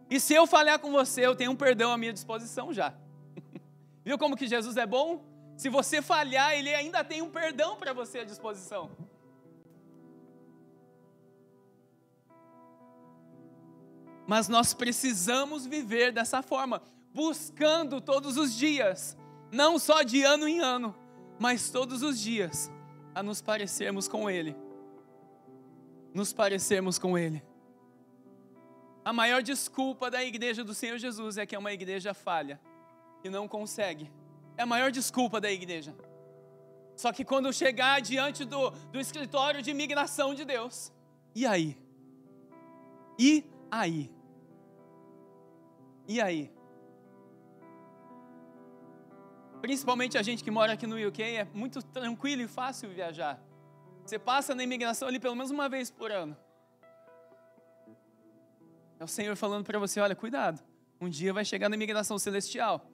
E se eu falhar com você, eu tenho um perdão à minha disposição já. Viu como que Jesus é bom? Se você falhar, Ele ainda tem um perdão para você à disposição. Mas nós precisamos viver dessa forma, buscando todos os dias, não só de ano em ano, mas todos os dias, a nos parecermos com Ele. Nos parecermos com Ele. A maior desculpa da igreja do Senhor Jesus é que é uma igreja falha, que não consegue. É a maior desculpa da igreja. Só que quando chegar diante do escritório de imigração de Deus, e aí? E aí? E aí? Principalmente a gente que mora aqui no UK, é muito tranquilo e fácil viajar. Você passa na imigração ali pelo menos uma vez por ano. É o Senhor falando para você: olha, cuidado, um dia vai chegar na imigração celestial.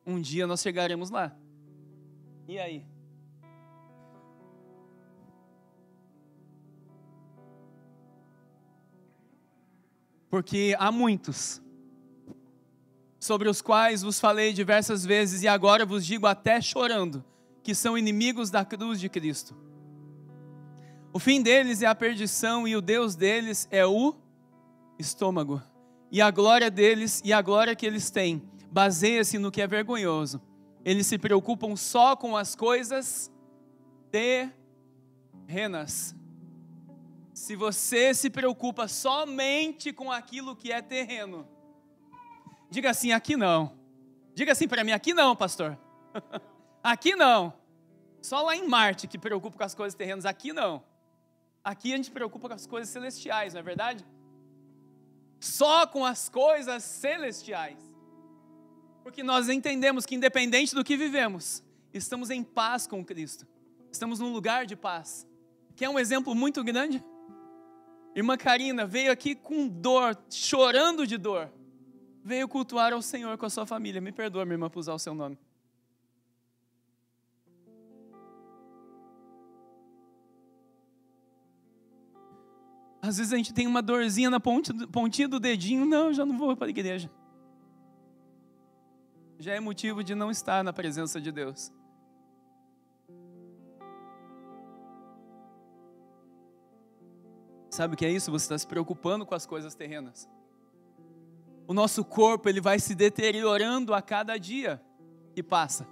Um dia nós chegaremos lá. E aí? Porque há muitos, sobre os quais vos falei diversas vezes, e agora vos digo até chorando, que são inimigos da cruz de Cristo. O fim deles é a perdição, e o Deus deles é o estômago. E a glória deles, e a glória que eles têm, baseia-se no que é vergonhoso. Eles se preocupam só com as coisas terrenas. Se você se preocupa somente com aquilo que é terreno, diga assim: aqui não. Diga assim para mim: aqui não, pastor. Aqui não. Só lá em Marte que preocupa com as coisas terrenas. Aqui não. Aqui a gente preocupa com as coisas celestiais, não é verdade? Só com as coisas celestiais. Porque nós entendemos que independente do que vivemos, estamos em paz com Cristo. Estamos num lugar de paz. Quer um exemplo muito grande? Irmã Karina veio aqui com dor, chorando de dor. Veio cultuar ao Senhor com a sua família. Me perdoa, minha irmã, por usar o seu nome. Às vezes a gente tem uma dorzinha na pontinha do dedinho. Não, já não vou para a igreja. Já é motivo de não estar na presença de Deus. Sabe o que é isso? Você está se preocupando com as coisas terrenas. O nosso corpo, ele vai se deteriorando a cada dia que passa.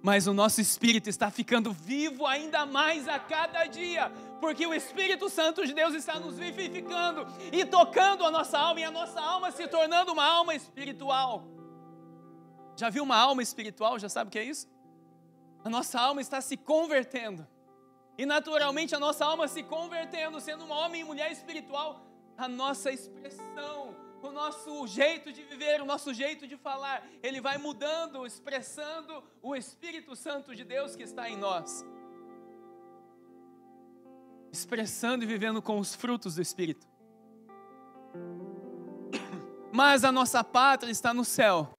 Mas o nosso espírito está ficando vivo ainda mais a cada dia. Porque o Espírito Santo de Deus está nos vivificando e tocando a nossa alma. E a nossa alma se tornando uma alma espiritual. Já viu uma alma espiritual? Já sabe o que é isso? A nossa alma está se convertendo. E naturalmente a nossa alma se convertendo, sendo um homem e mulher espiritual, a nossa expressão, o nosso jeito de viver, o nosso jeito de falar, ele vai mudando, expressando o Espírito Santo de Deus que está em nós. Expressando e vivendo com os frutos do Espírito. Mas a nossa pátria está no céu,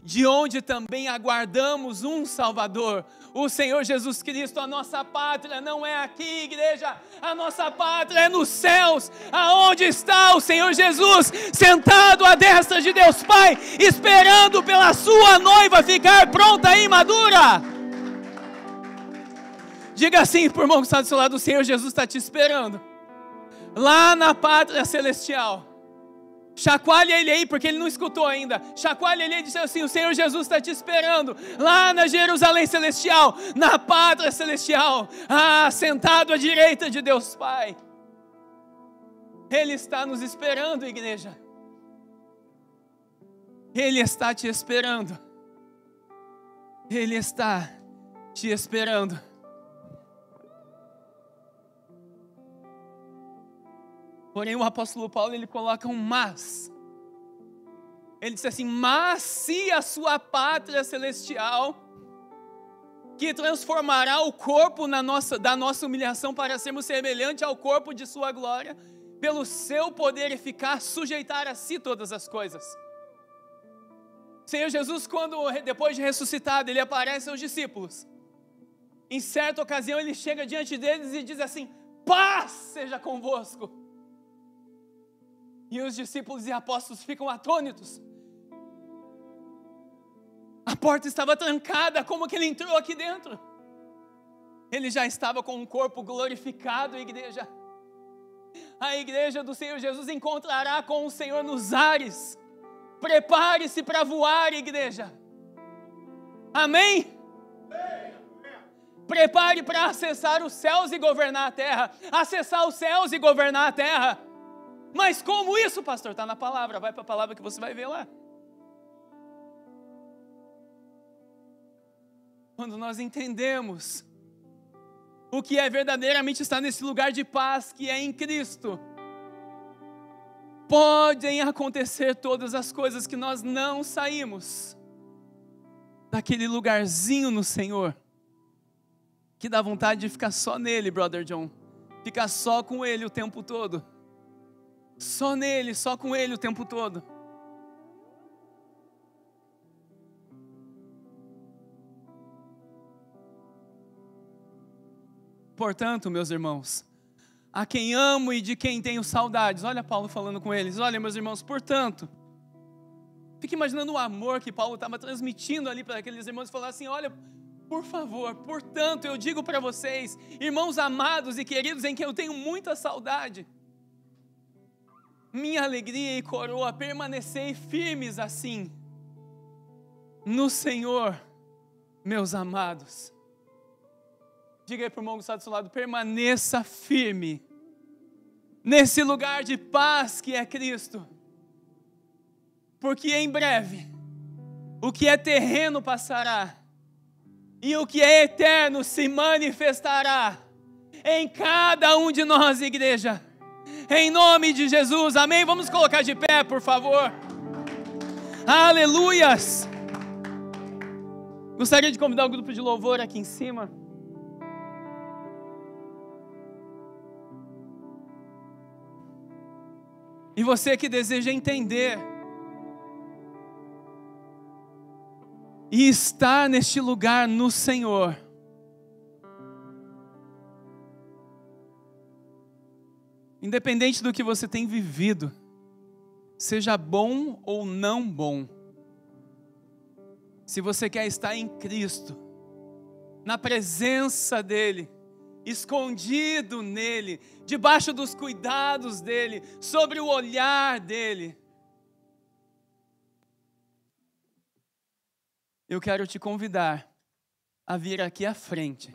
de onde também aguardamos um Salvador, o Senhor Jesus Cristo. A nossa pátria não é aqui, igreja, a nossa pátria é nos céus, aonde está o Senhor Jesus, sentado à destra de Deus Pai, esperando pela sua noiva ficar pronta e madura. Diga assim para o irmão que está do seu lado: o Senhor Jesus está te esperando, lá na pátria celestial. Chacoalha ele aí, porque ele não escutou ainda. Chacoalha ele aí e diz assim: o Senhor Jesus está te esperando lá na Jerusalém Celestial, na Pátria Celestial, sentado à direita de Deus Pai. Ele está nos esperando, igreja. Ele está te esperando. Ele está te esperando. Porém, o apóstolo Paulo, ele coloca um mas. Ele diz assim: mas se a sua pátria celestial, que transformará o corpo da nossa humilhação para sermos semelhante ao corpo de sua glória, pelo seu poder eficaz, sujeitar a si todas as coisas. Senhor Jesus, depois de ressuscitado, ele aparece aos discípulos. Em certa ocasião, ele chega diante deles e diz assim: paz seja convosco. E os discípulos e apóstolos ficam atônitos. A porta estava trancada, como que ele entrou aqui dentro? Ele já estava com um corpo glorificado, igreja. A igreja do Senhor Jesus encontrará com o Senhor nos ares. Prepare-se para voar, igreja. Amém? Prepare para acessar os céus e governar a terra. Acessar os céus e governar a terra. Mas como isso, pastor? Está na palavra, vai para a palavra que você vai ver lá. Quando nós entendemos o que é verdadeiramente estar nesse lugar de paz que é em Cristo, podem acontecer todas as coisas que nós não saímos daquele lugarzinho no Senhor, que dá vontade de ficar só nele, Brother John, ficar só com ele o tempo todo. Só nele, só com ele o tempo todo. Portanto, meus irmãos, a quem amo e de quem tenho saudades, olha Paulo falando com eles, olha meus irmãos, portanto, fique imaginando o amor que Paulo estava transmitindo ali para aqueles irmãos e falar assim: olha, por favor, portanto, eu digo para vocês, irmãos amados e queridos em quem eu tenho muita saudade, minha alegria e coroa, permanecei firmes assim, no Senhor, meus amados. Diga aí para o irmão que está do seu lado: permaneça firme, nesse lugar de paz que é Cristo, porque em breve, o que é terreno passará, e o que é eterno se manifestará, em cada um de nós, igreja. Em nome de Jesus, amém? Vamos colocar de pé, por favor. Aleluias. Gostaria de convidar o grupo de louvor aqui em cima. E você que deseja entender e estar neste lugar no Senhor, independente do que você tem vivido, seja bom ou não bom, se você quer estar em Cristo, na presença dEle, escondido nele, debaixo dos cuidados dEle, sobre o olhar dEle, eu quero te convidar a vir aqui à frente,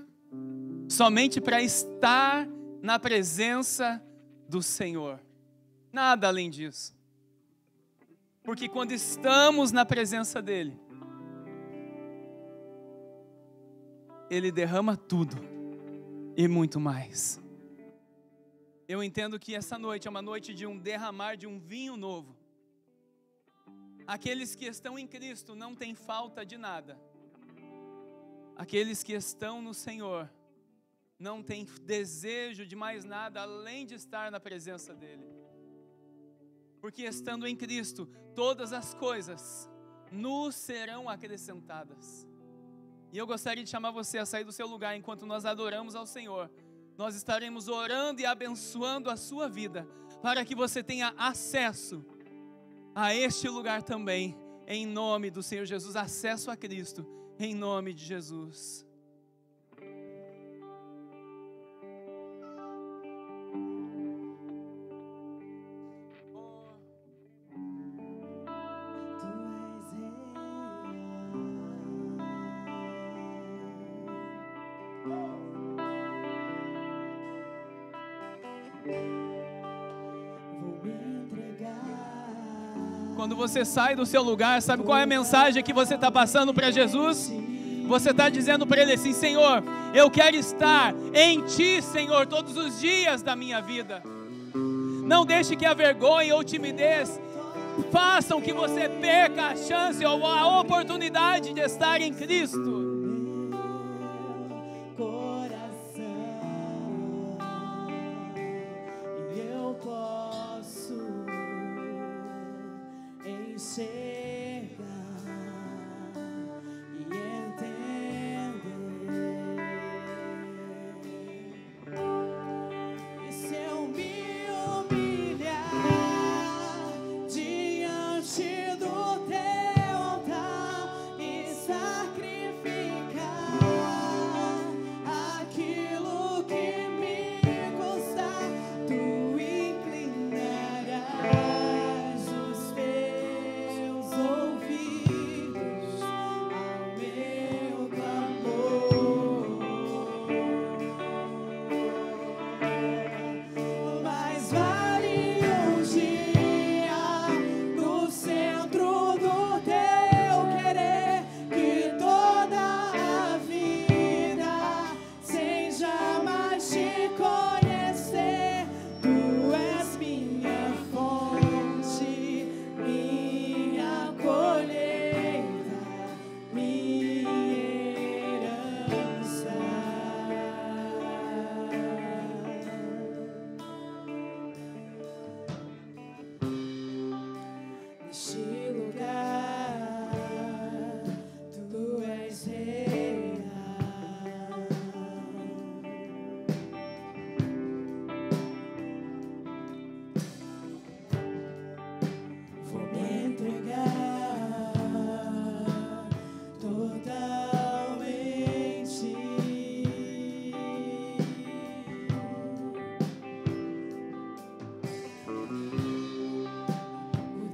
somente para estar na presença do Senhor, nada além disso, porque quando estamos na presença dEle, Ele derrama tudo e muito mais. Eu entendo que essa noite é uma noite de um derramar de um vinho novo. Aqueles que estão em Cristo não têm falta de nada. Aqueles que estão no Senhor não têm desejo de mais nada além de estar na presença dEle. Porque estando em Cristo, todas as coisas nos serão acrescentadas. E eu gostaria de chamar você a sair do seu lugar enquanto nós adoramos ao Senhor. Nós estaremos orando e abençoando a sua vida, para que você tenha acesso a este lugar também, em nome do Senhor Jesus, acesso a Cristo, em nome de Jesus. Quando você sai do seu lugar, sabe qual é a mensagem que você está passando para Jesus? Você está dizendo para Ele assim: Senhor, eu quero estar em Ti, Senhor, todos os dias da minha vida. Não deixe que a vergonha ou timidez façam que você perca a chance ou a oportunidade de estar em Cristo.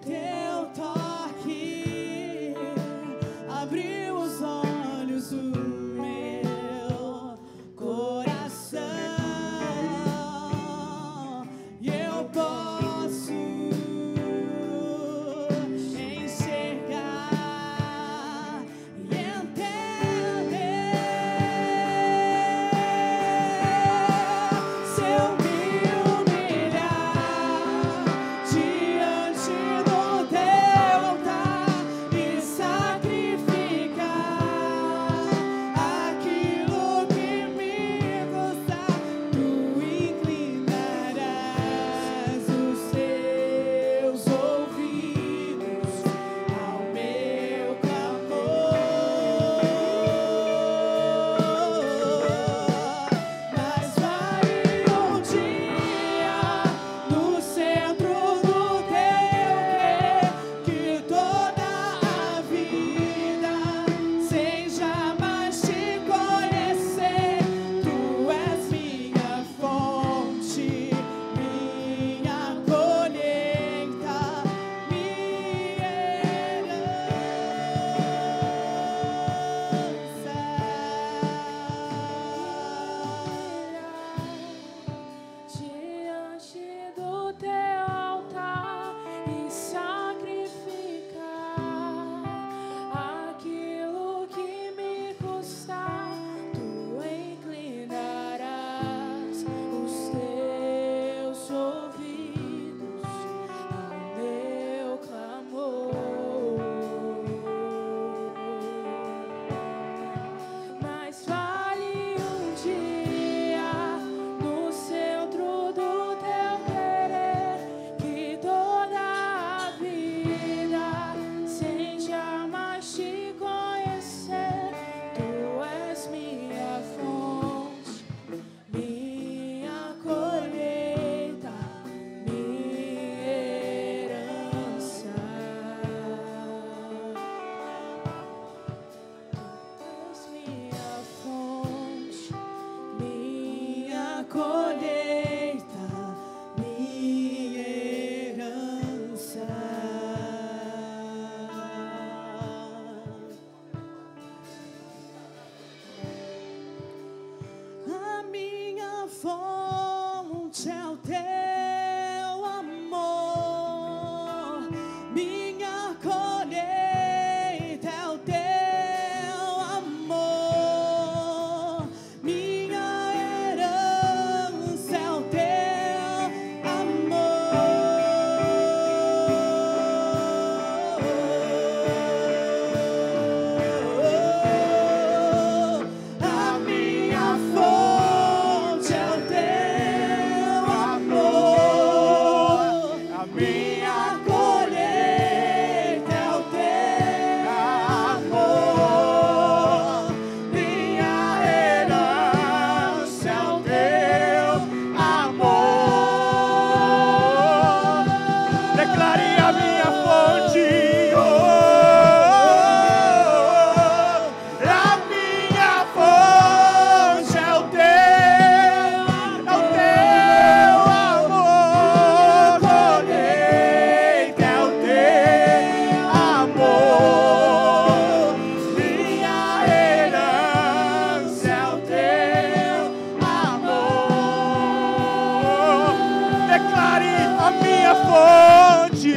Teu toque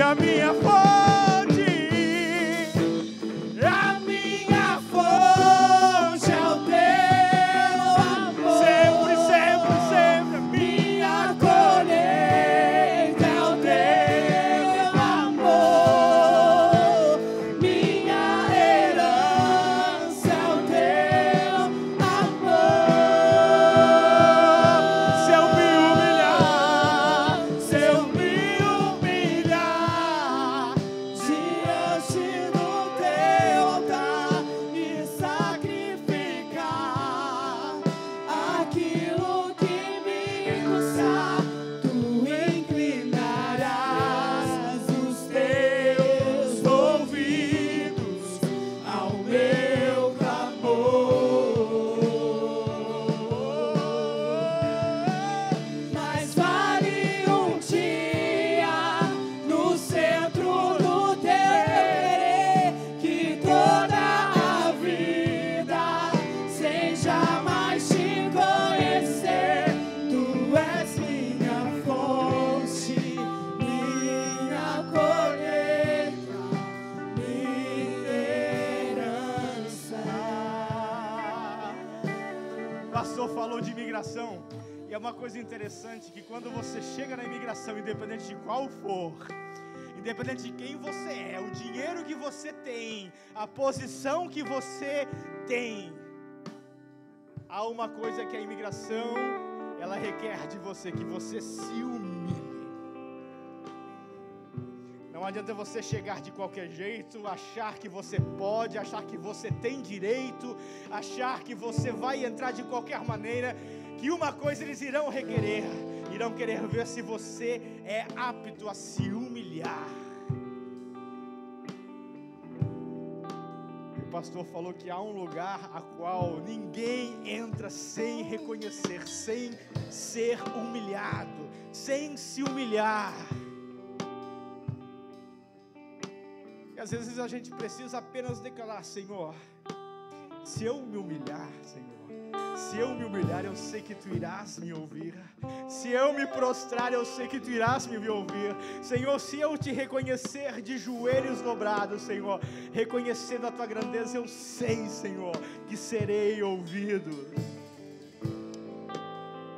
a minha fonte. A minha fonte é o teu amor. Sempre, sempre, sempre. Minha colheita é o teu amor. Minha herança é o teu amor. Se eu me humilhar diante do teu altar e sacrificar aquilo que me custar, tu inclinarás os teus ouvidos ao meu clamor. Mas vale um dia no centro do teu querer, que toda a vida sem jamais te conhecer. Tu és minha fonte, minha colheita, minha herança. O pastor falou de imigração, e é uma coisa interessante que quando você chega na imigração, independente de qual for, independente de quem você é, o dinheiro que você tem, a posição que você tem, há uma coisa que a imigração, ela requer de você, que você se humilhe. Não adianta você chegar de qualquer jeito, achar que você pode, achar que você tem direito, achar que você vai entrar de qualquer maneira, que uma coisa eles irão requerer, irão querer ver se você é apto a se humilhar. O pastor falou que há um lugar a qual ninguém entra sem reconhecer, sem ser humilhado, sem se humilhar. E às vezes a gente precisa apenas declarar: Senhor, se eu me humilhar, Senhor, se eu me humilhar, eu sei que Tu irás me ouvir. Se eu me prostrar, eu sei que Tu irás me ouvir. Senhor, se eu Te reconhecer de joelhos dobrados, Senhor, reconhecendo a Tua grandeza, eu sei, Senhor, que serei ouvido.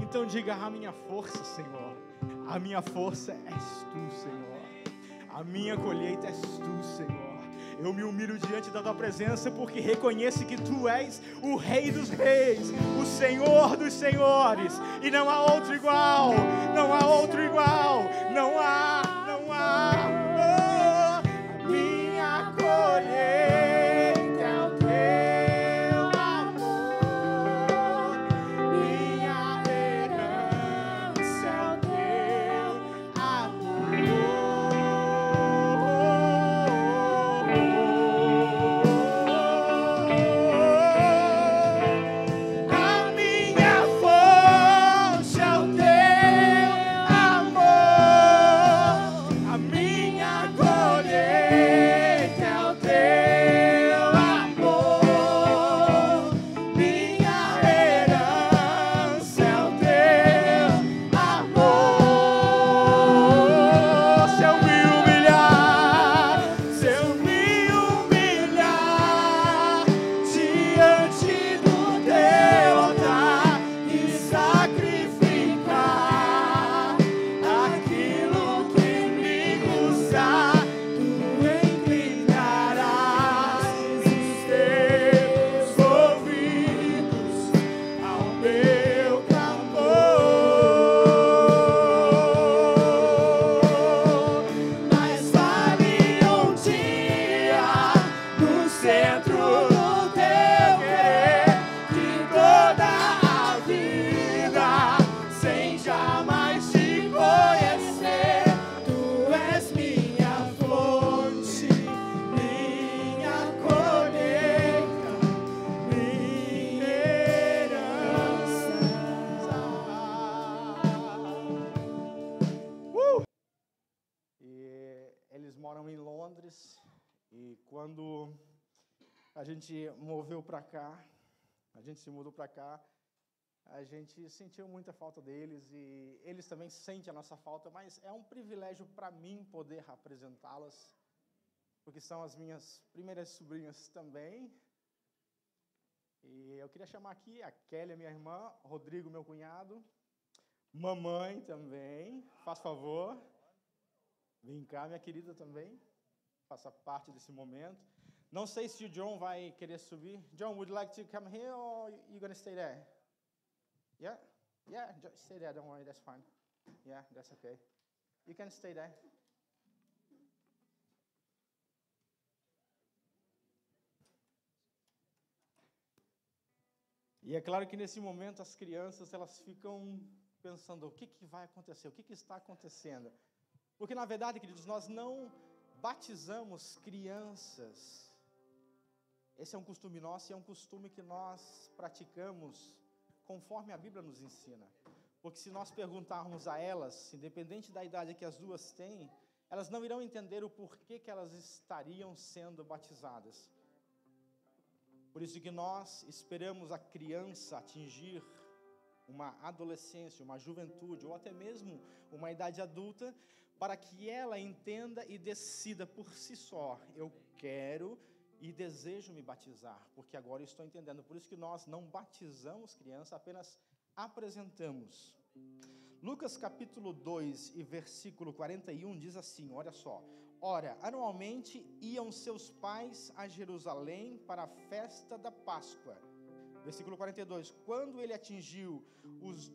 Então diga: a minha força, Senhor, a minha força és Tu, Senhor. A minha colheita és Tu, Senhor. Eu me humilho diante da Tua presença, porque reconheço que Tu és o Rei dos Reis, o Senhor dos Senhores, e não há outro igual, não há outro igual, não há. Oh, minha colheita é o Teu amor, minha herança é o Teu amor. Quando a gente se mudou para cá, A gente sentiu muita falta deles e eles também sentem a nossa falta, mas é um privilégio para mim poder apresentá-las, porque são as minhas primeiras sobrinhas também. E eu queria chamar aqui a Kelly, minha irmã, Rodrigo, meu cunhado, mamãe também, faz favor. Vem cá, minha querida, também, faça parte desse momento. Não sei se o John vai querer subir. John, would you like to come here or you gonna stay there? Yeah? Yeah, stay there, don't worry, that's fine. Yeah, that's okay. You can stay there. E é claro que nesse momento as crianças, elas ficam pensando, o que vai acontecer? O que está acontecendo? Porque na verdade, queridos, nós não batizamos crianças. Esse é um costume nosso e é um costume que nós praticamos conforme a Bíblia nos ensina. Porque se nós perguntarmos a elas, independente da idade que as duas têm, elas não irão entender o porquê que elas estariam sendo batizadas. Por isso que nós esperamos a criança atingir uma adolescência, uma juventude, ou até mesmo uma idade adulta, para que ela entenda e decida por si só, eu quero e desejo me batizar, porque agora eu estou entendendo. Por isso que nós não batizamos criança, apenas apresentamos. Lucas capítulo 2 e versículo 41 diz assim, olha só. Ora, anualmente iam seus pais a Jerusalém para a festa da Páscoa. Versículo 42. Quando ele atingiu os...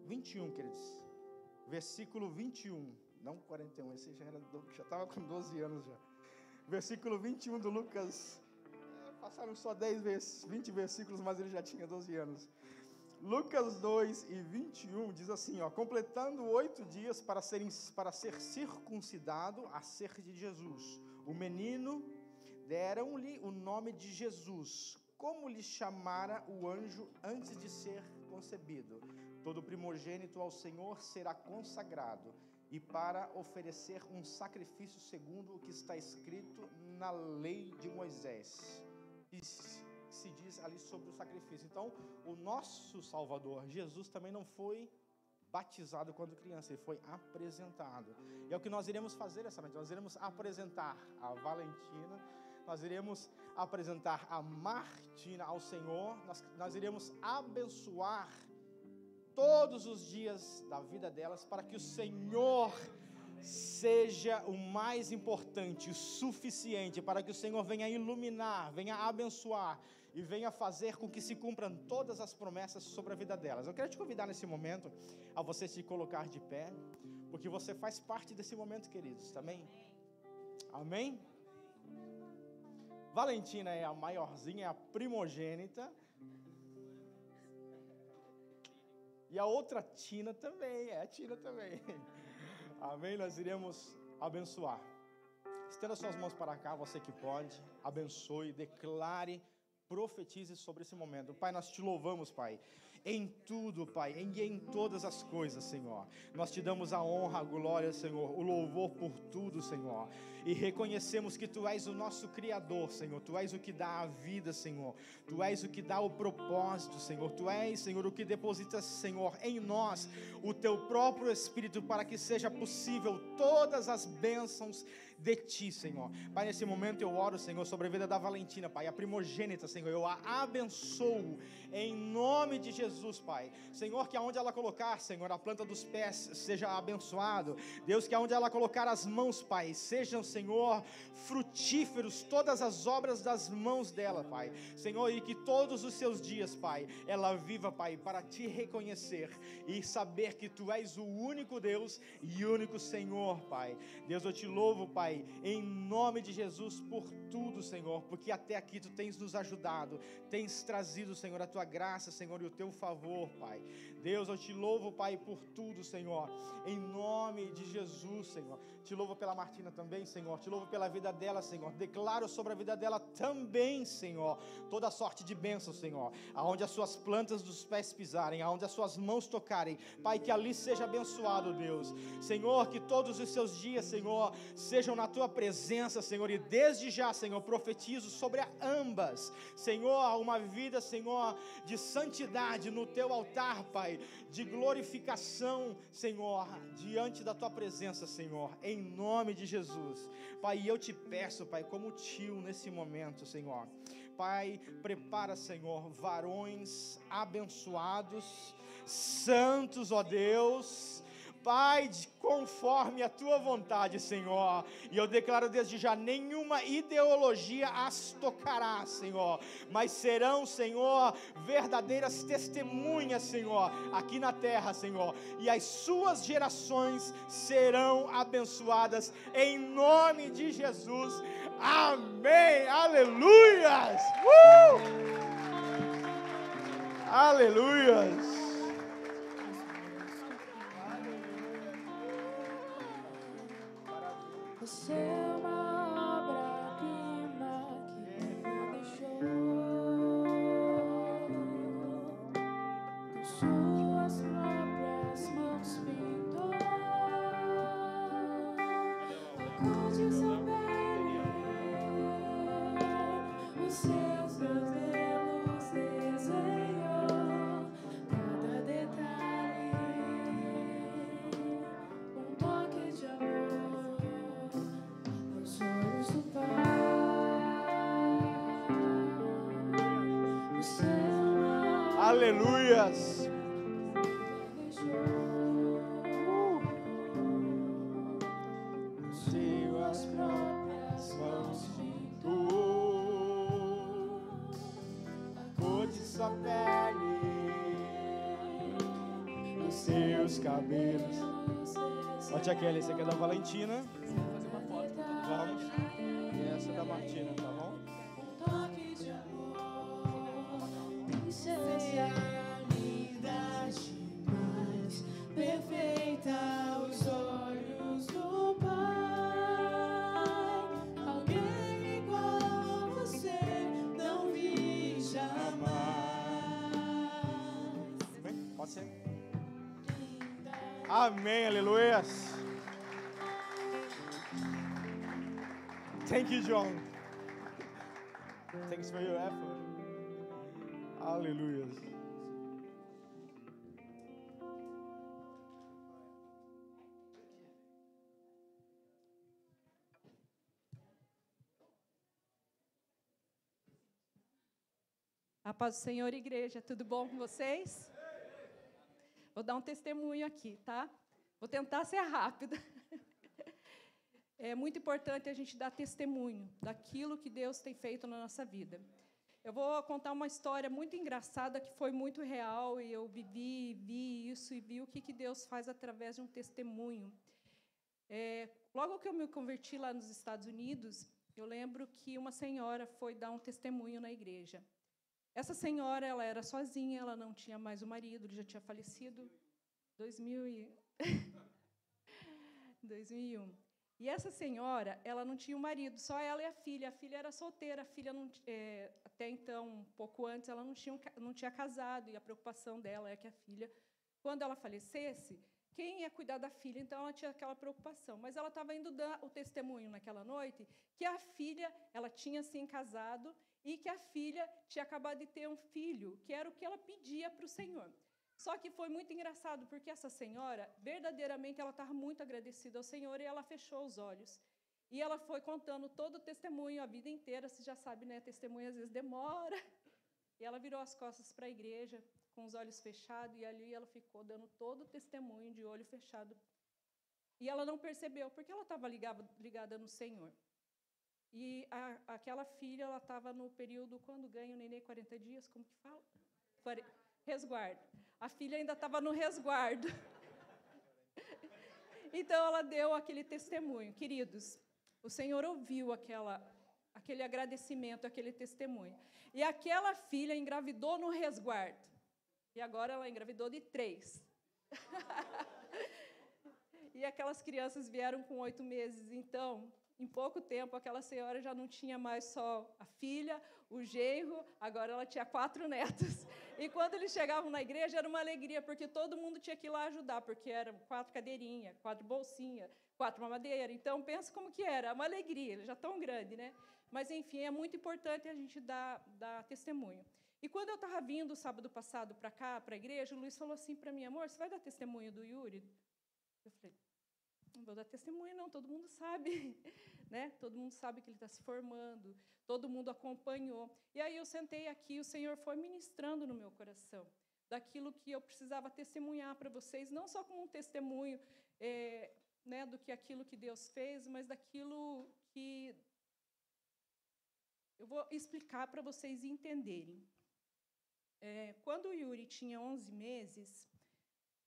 21, queridos. Versículo 21. Não 41, esse já estava com 12 anos já. Versículo 21 do Lucas... Passaram só 20 versículos, mas ele já tinha 12 anos. Lucas 2 e 21 diz assim, ó, completando 8 dias para ser circuncidado acerca de Jesus. O menino, deram-lhe o nome de Jesus, como lhe chamara o anjo antes de ser concebido. Todo primogênito ao Senhor será consagrado, e para oferecer um sacrifício segundo o que está escrito na lei de Moisés. E se diz ali sobre o sacrifício. Então, o nosso Salvador, Jesus, também não foi batizado quando criança, ele foi apresentado. E é o que nós iremos fazer essa noite. Nós iremos apresentar a Valentina, nós iremos apresentar a Martina ao Senhor, nós iremos abençoar todos os dias da vida delas, para que o Senhor seja o mais importante, o suficiente, para que o Senhor venha iluminar, venha abençoar e venha fazer com que se cumpram todas as promessas sobre a vida delas. Eu quero te convidar nesse momento a você se colocar de pé, porque você faz parte desse momento, queridos, também. Amém? Valentina é a maiorzinha, é a primogênita. E a outra Tina também, é a Tina também. Amém? Nós iremos abençoar. Estenda suas mãos para cá, você que pode. Abençoe, declare, profetize sobre esse momento. Pai, nós te louvamos, Pai. Em tudo, Pai, em todas as coisas, Senhor. Nós te damos a honra, a glória, Senhor, o louvor por tudo, Senhor. E reconhecemos que Tu és o nosso Criador, Senhor. Tu és o que dá a vida, Senhor. Tu és o que dá o propósito, Senhor. Tu és, Senhor, o que deposita, Senhor, em nós o Teu próprio Espírito, para que seja possível todas as bênçãos de Ti, Senhor. Pai, nesse momento eu oro, Senhor, sobre a vida da Valentina, Pai, a primogênita, Senhor. Eu a abençoo em nome de Jesus, Pai. Senhor, que aonde ela colocar, Senhor, a planta dos pés seja abençoado. Deus, que aonde ela colocar as mãos, Pai, sejam, Senhor, frutíferos todas as obras das mãos dela, Pai. Senhor, e que todos os seus dias, Pai, ela viva, Pai, para Te reconhecer e saber que Tu és o único Deus e único Senhor, Pai. Deus, eu Te louvo, Pai, Pai, em nome de Jesus, por tudo, Senhor, porque até aqui Tu tens nos ajudado, tens trazido, Senhor, a Tua graça, Senhor, e o Teu favor, Pai. Deus, eu Te louvo, Pai, por tudo, Senhor, em nome de Jesus, Senhor. Te louvo pela Martina também, Senhor, te louvo pela vida dela, Senhor. Declaro sobre a vida dela também, Senhor, toda sorte de bênção, Senhor, aonde as suas plantas dos pés pisarem, aonde as suas mãos tocarem, Pai, que ali seja abençoado, Deus. Senhor, que todos os seus dias, Senhor, sejam na Tua presença, Senhor, e desde já, Senhor, profetizo sobre ambas, Senhor, uma vida, Senhor, de santidade no Teu altar, Pai, de glorificação, Senhor, diante da Tua presença, Senhor, em nome de Jesus. Pai, eu Te peço, Pai, como tio nesse momento, Senhor, Pai, prepara, Senhor, varões abençoados, santos, ó Deus, Pai, conforme a Tua vontade, Senhor, e eu declaro desde já, nenhuma ideologia as tocará, Senhor, mas serão, Senhor, verdadeiras testemunhas, Senhor, aqui na terra, Senhor, e as suas gerações serão abençoadas, em nome de Jesus, amém, aleluias, aleluias. Você é uma obra-prima que me deixou com suas próprias mãos pintou a cor de sua pele, os seus cabelos desenhou cada detalhe, um toque de amor. Os olhos do Pai, o céu, Aleluias. Suas próprias mãos pintou A cor de sua pele, os seus cabelos. Ó, tia Kelly, você quer da Valentina? Fazer uma foto com todo Vamos. mundo. E essa é da Martina, tá bom? toque de amor, princesa linda demais, perfeita aos olhos do Pai. Alguém igual a você não vi jamais. Amém? Pode ser. Amém, aleluias. Thank you, John. Thanks for your effort. Aleluias. A paz do Senhor, igreja, tudo bom com vocês? Vou dar um testemunho aqui, tá? Vou tentar ser rápida. É muito importante a gente dar testemunho daquilo que Deus tem feito na nossa vida. Eu vou contar uma história muito engraçada que foi muito real e eu vi isso e vi o que Deus faz através de um testemunho. Logo que eu me converti lá nos Estados Unidos, eu lembro que uma senhora foi dar um testemunho na igreja. Essa senhora, ela era sozinha, ela não tinha mais o marido, ele já tinha falecido em 2001. E essa senhora, ela não tinha um marido, só ela e a filha. A filha era solteira, a filha não, até então, um pouco antes, ela não tinha casado, e a preocupação dela é que a filha, quando ela falecesse, quem ia cuidar da filha? Então, ela tinha aquela preocupação. Mas ela estava indo dar o testemunho naquela noite que a filha, ela tinha, sim, casado, e que a filha tinha acabado de ter um filho, que era o que ela pedia para o Senhor. Só que foi muito engraçado, porque essa senhora, verdadeiramente, ela estava muito agradecida ao Senhor, e ela fechou os olhos. E ela foi contando todo o testemunho a vida inteira, você já sabe, né? Testemunho às vezes demora. E ela virou as costas para a igreja, com os olhos fechados, e ali ela ficou dando todo o testemunho de olho fechado. E ela não percebeu, porque ela estava ligada no Senhor. E aquela filha, ela estava no período, quando ganha o neném, 40 dias, como que fala? Resguardo. A filha ainda estava no resguardo. Então, ela deu aquele testemunho. Queridos, o Senhor ouviu aquele agradecimento, aquele testemunho. E aquela filha engravidou no resguardo. E agora ela engravidou de 3. E aquelas crianças vieram com 8 meses. Então, em pouco tempo, aquela senhora já não tinha mais só a filha, o genro, agora ela tinha 4 netos. E quando eles chegavam na igreja, era uma alegria, porque todo mundo tinha que ir lá ajudar, porque eram 4 cadeirinhas, 4 bolsinhas, 4 mamadeiras. Então, pensa como que era, uma alegria, ele já tão grande, né? Mas, enfim, é muito importante a gente dar testemunho. E quando eu estava vindo sábado passado para cá, para a igreja, o Luiz falou assim para mim, amor, você vai dar testemunho do Yuri? Eu falei, não vou dar testemunho, não, todo mundo sabe, né? Todo mundo sabe que ele está se formando, todo mundo acompanhou. E aí eu sentei aqui, e o Senhor foi ministrando no meu coração, daquilo que eu precisava testemunhar para vocês, não só como um testemunho né, do que aquilo que Deus fez, mas daquilo que eu vou explicar para vocês entenderem. Quando o Yuri tinha 11 meses,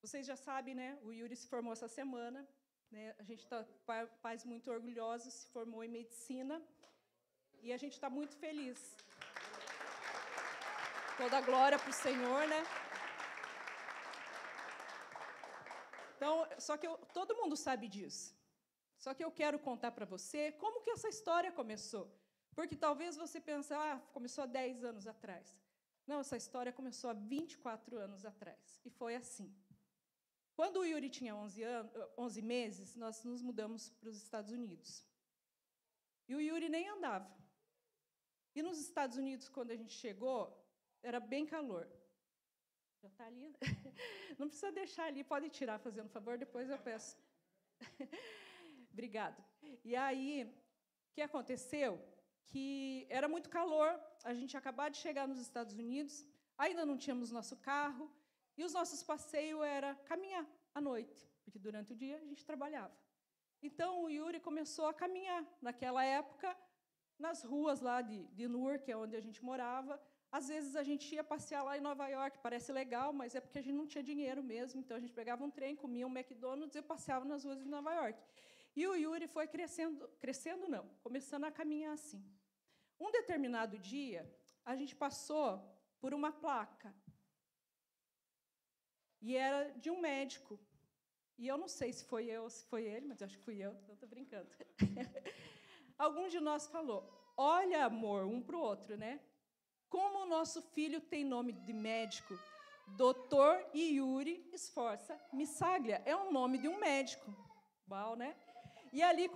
vocês já sabem, né? O Yuri se formou essa semana. Né, a gente está, pais muito orgulhosos, se formou em medicina. E a gente está muito feliz. Toda a glória para o Senhor, né? Então, só que todo mundo sabe disso. Só que eu quero contar para você como que essa história começou. Porque talvez você pense, começou há 10 anos atrás. Não, essa história começou há 24 anos atrás. E foi assim. Quando o Yuri tinha 11 meses, nós nos mudamos para os Estados Unidos. E o Yuri nem andava. E nos Estados Unidos, quando a gente chegou, era bem calor. Já está ali? Não precisa deixar ali, pode tirar, fazendo favor, depois eu peço. Obrigada. E aí, o que aconteceu? Que era muito calor, a gente acabou de chegar nos Estados Unidos, ainda não tínhamos nosso carro, e os nossos passeios era caminhar à noite, porque durante o dia a gente trabalhava. Então, o Yuri começou a caminhar, naquela época, nas ruas lá de Newark, que é onde a gente morava. Às vezes, a gente ia passear lá em Nova York, parece legal, mas é porque a gente não tinha dinheiro mesmo, então a gente pegava um trem, comia um McDonald's e passeava nas ruas de Nova York. E o Yuri foi crescendo não, começando a caminhar assim. Um determinado dia, a gente passou por uma placa, e era de um médico. E eu não sei se foi eu ou se foi ele, mas eu acho que fui eu, então estou brincando. Algum de nós falou, olha, amor, um para o outro, né? Como o nosso filho tem nome de médico, Dr. Yuri Sforza Missaglia, é um nome de um médico. Uau, né? E ali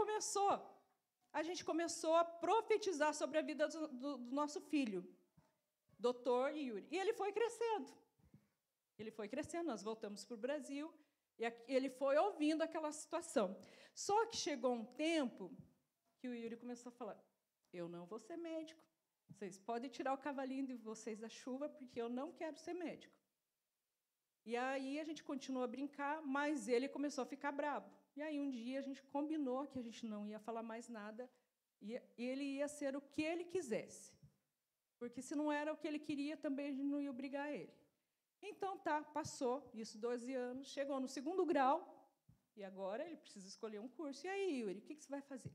a gente começou a profetizar sobre a vida do nosso filho, Dr. Yuri. E ele foi crescendo. Ele foi crescendo, nós voltamos para o Brasil, e ele foi ouvindo aquela situação. Só que chegou um tempo que o Yuri começou a falar, eu não vou ser médico. Vocês podem tirar o cavalinho de vocês da chuva, porque eu não quero ser médico. E aí a gente continuou a brincar, mas ele começou a ficar bravo. E aí um dia a gente combinou que a gente não ia falar mais nada, e ele ia ser o que ele quisesse. Porque se não era o que ele queria, também a gente não ia obrigar ele. Então, passou, isso 12 anos, chegou no 2º grau, e agora ele precisa escolher um curso. E aí, Yuri, o que você vai fazer?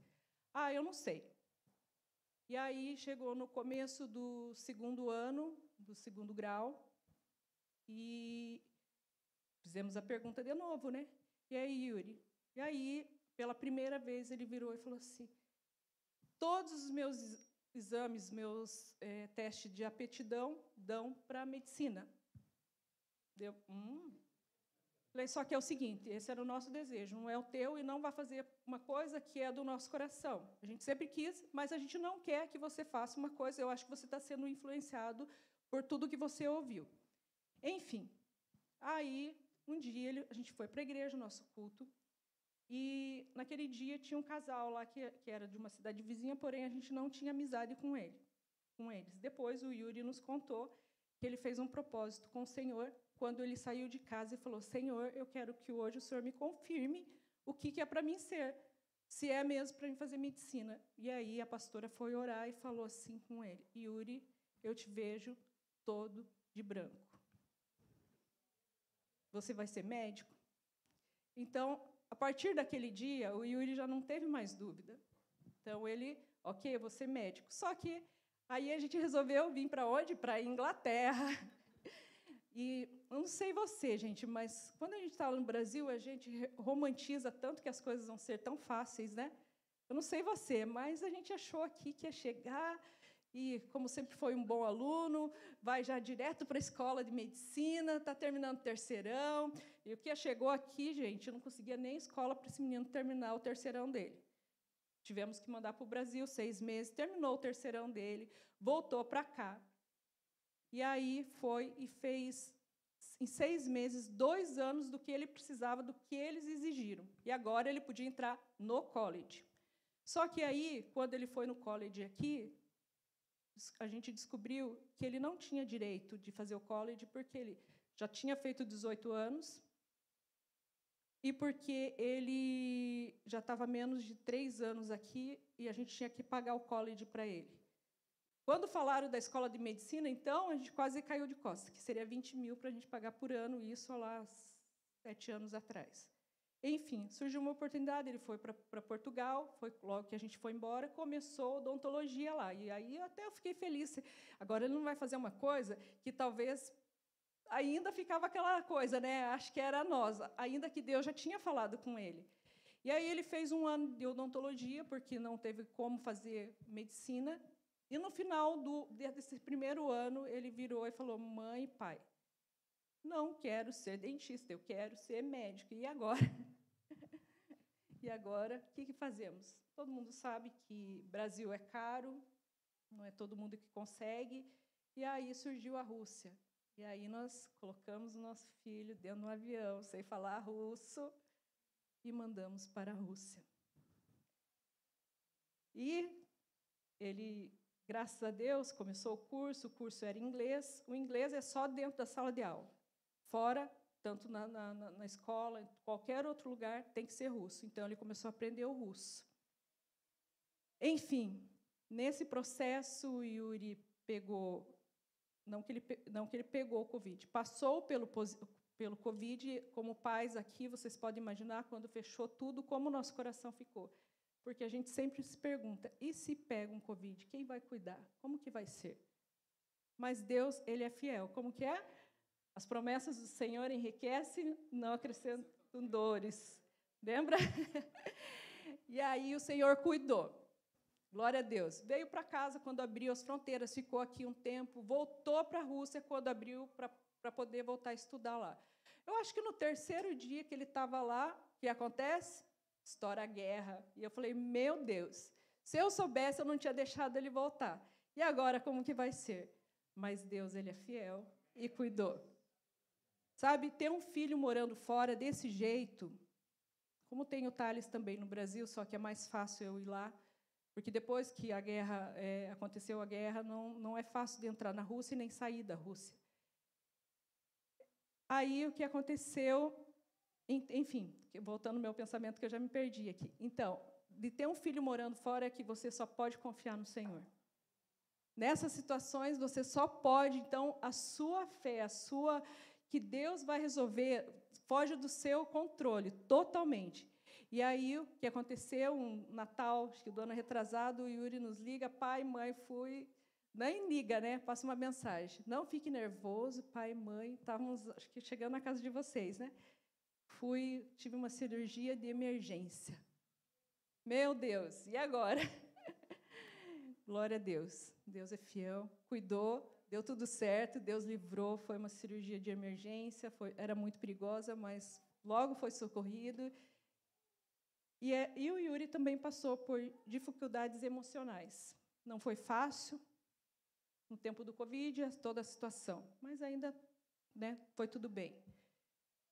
Eu não sei. E aí, chegou no começo do 2º ano, do 2º grau, e fizemos a pergunta de novo, né? E aí, Yuri? E aí, pela primeira vez, ele virou e falou assim, todos os meus exames, meus testes de aptidão dão para a medicina. Deu, Falei, só que é o seguinte, esse era o nosso desejo, não é o teu e não vai fazer uma coisa que é do nosso coração. A gente sempre quis, mas a gente não quer que você faça uma coisa, eu acho que você está sendo influenciado por tudo que você ouviu. Enfim, aí, um dia, a gente foi para a igreja, nosso culto, e naquele dia tinha um casal lá que era de uma cidade vizinha, porém a gente não tinha amizade com eles. Depois o Yuri nos contou que ele fez um propósito com o Senhor, quando ele saiu de casa e falou, Senhor, eu quero que hoje o Senhor me confirme o que é para mim ser, se é mesmo para mim fazer medicina. E aí a pastora foi orar e falou assim com ele, Yuri, eu te vejo todo de branco. Você vai ser médico? Então, a partir daquele dia, o Yuri já não teve mais dúvida. Então, ele, ok, eu vou ser médico. Só que aí a gente resolveu vir para onde? Para a Inglaterra. E eu não sei você, gente, mas quando a gente está no Brasil, a gente romantiza tanto que as coisas vão ser tão fáceis, né? Eu não sei você, mas a gente achou aqui que ia chegar e, como sempre foi um bom aluno, vai já direto para a escola de medicina, está terminando o terceirão. E o que chegou aqui, gente, eu não conseguia nem escola para esse menino terminar o terceirão dele. Tivemos que mandar para o Brasil 6 meses, terminou o terceirão dele, voltou para cá. E aí foi e fez, em 6 meses, 2 anos do que ele precisava, do que eles exigiram. E agora ele podia entrar no college. Só que aí, quando ele foi no college aqui, a gente descobriu que ele não tinha direito de fazer o college porque ele já tinha feito 18 anos e porque ele já estava menos de 3 anos aqui e a gente tinha que pagar o college para ele. Quando falaram da escola de medicina, então, a gente quase caiu de costas, que seria 20 mil para a gente pagar por ano, isso lá 7 anos atrás. Enfim, surgiu uma oportunidade, ele foi para Portugal, foi logo que a gente foi embora, começou odontologia lá. E aí até eu fiquei feliz. Agora ele não vai fazer uma coisa que talvez ainda ficava aquela coisa, né? Acho que era nós, ainda que Deus já tinha falado com ele. E aí ele fez 1 ano de odontologia, porque não teve como fazer medicina. E no final desse primeiro ano, ele virou e falou: mãe e pai, não quero ser dentista, eu quero ser médico. E agora? E agora, o que fazemos? Todo mundo sabe que Brasil é caro, não é todo mundo que consegue. E aí surgiu a Rússia. E aí nós colocamos o nosso filho dentro de um avião, sem falar russo, e mandamos para a Rússia. E ele, graças a Deus, começou o curso era inglês. O inglês é só dentro da sala de aula. Fora, tanto na escola, em qualquer outro lugar, tem que ser russo. Então, ele começou a aprender o russo. Enfim, nesse processo, o Yuri pegou, não que ele pegou o Covid, passou pelo Covid. Como pais aqui, vocês podem imaginar, quando fechou tudo, como o nosso coração ficou. Porque a gente sempre se pergunta, e se pega um Covid, quem vai cuidar? Como que vai ser? Mas Deus, ele é fiel. Como que é? As promessas do Senhor enriquecem, não acrescentam dores. Lembra? E aí o Senhor cuidou. Glória a Deus. Veio para casa quando abriu as fronteiras, ficou aqui um tempo, voltou para a Rússia quando abriu para poder voltar a estudar lá. Eu acho que no 3º dia que ele estava lá, o que acontece? Estoura a guerra. E eu falei, meu Deus, se eu soubesse, eu não tinha deixado ele voltar. E agora, como que vai ser? Mas Deus, ele é fiel e cuidou. Sabe, ter um filho morando fora desse jeito, como tem o Thales também no Brasil, só que é mais fácil eu ir lá, porque depois que a guerra aconteceu a guerra, não é fácil de entrar na Rússia e nem sair da Rússia. Aí o que aconteceu, enfim, voltando ao meu pensamento que eu já me perdi aqui. Então, de ter um filho morando fora é que você só pode confiar no Senhor. Nessas situações, você só pode, então, a sua fé, que Deus vai resolver, foge do seu controle, totalmente. E aí, o que aconteceu, um Natal, acho que do ano retrasado, o Yuri nos liga, pai, mãe, fui... Nem liga, né? Passa uma mensagem. Não fique nervoso, pai e mãe, estávamos, acho que, chegando na casa de vocês, né? Tive uma cirurgia de emergência. Meu Deus, e agora? Glória a Deus. Deus é fiel, cuidou, deu tudo certo, Deus livrou, foi uma cirurgia de emergência, era muito perigosa, mas logo foi socorrido. E o Yuri também passou por dificuldades emocionais. Não foi fácil, no tempo do Covid, toda a situação, mas ainda, né, foi tudo bem.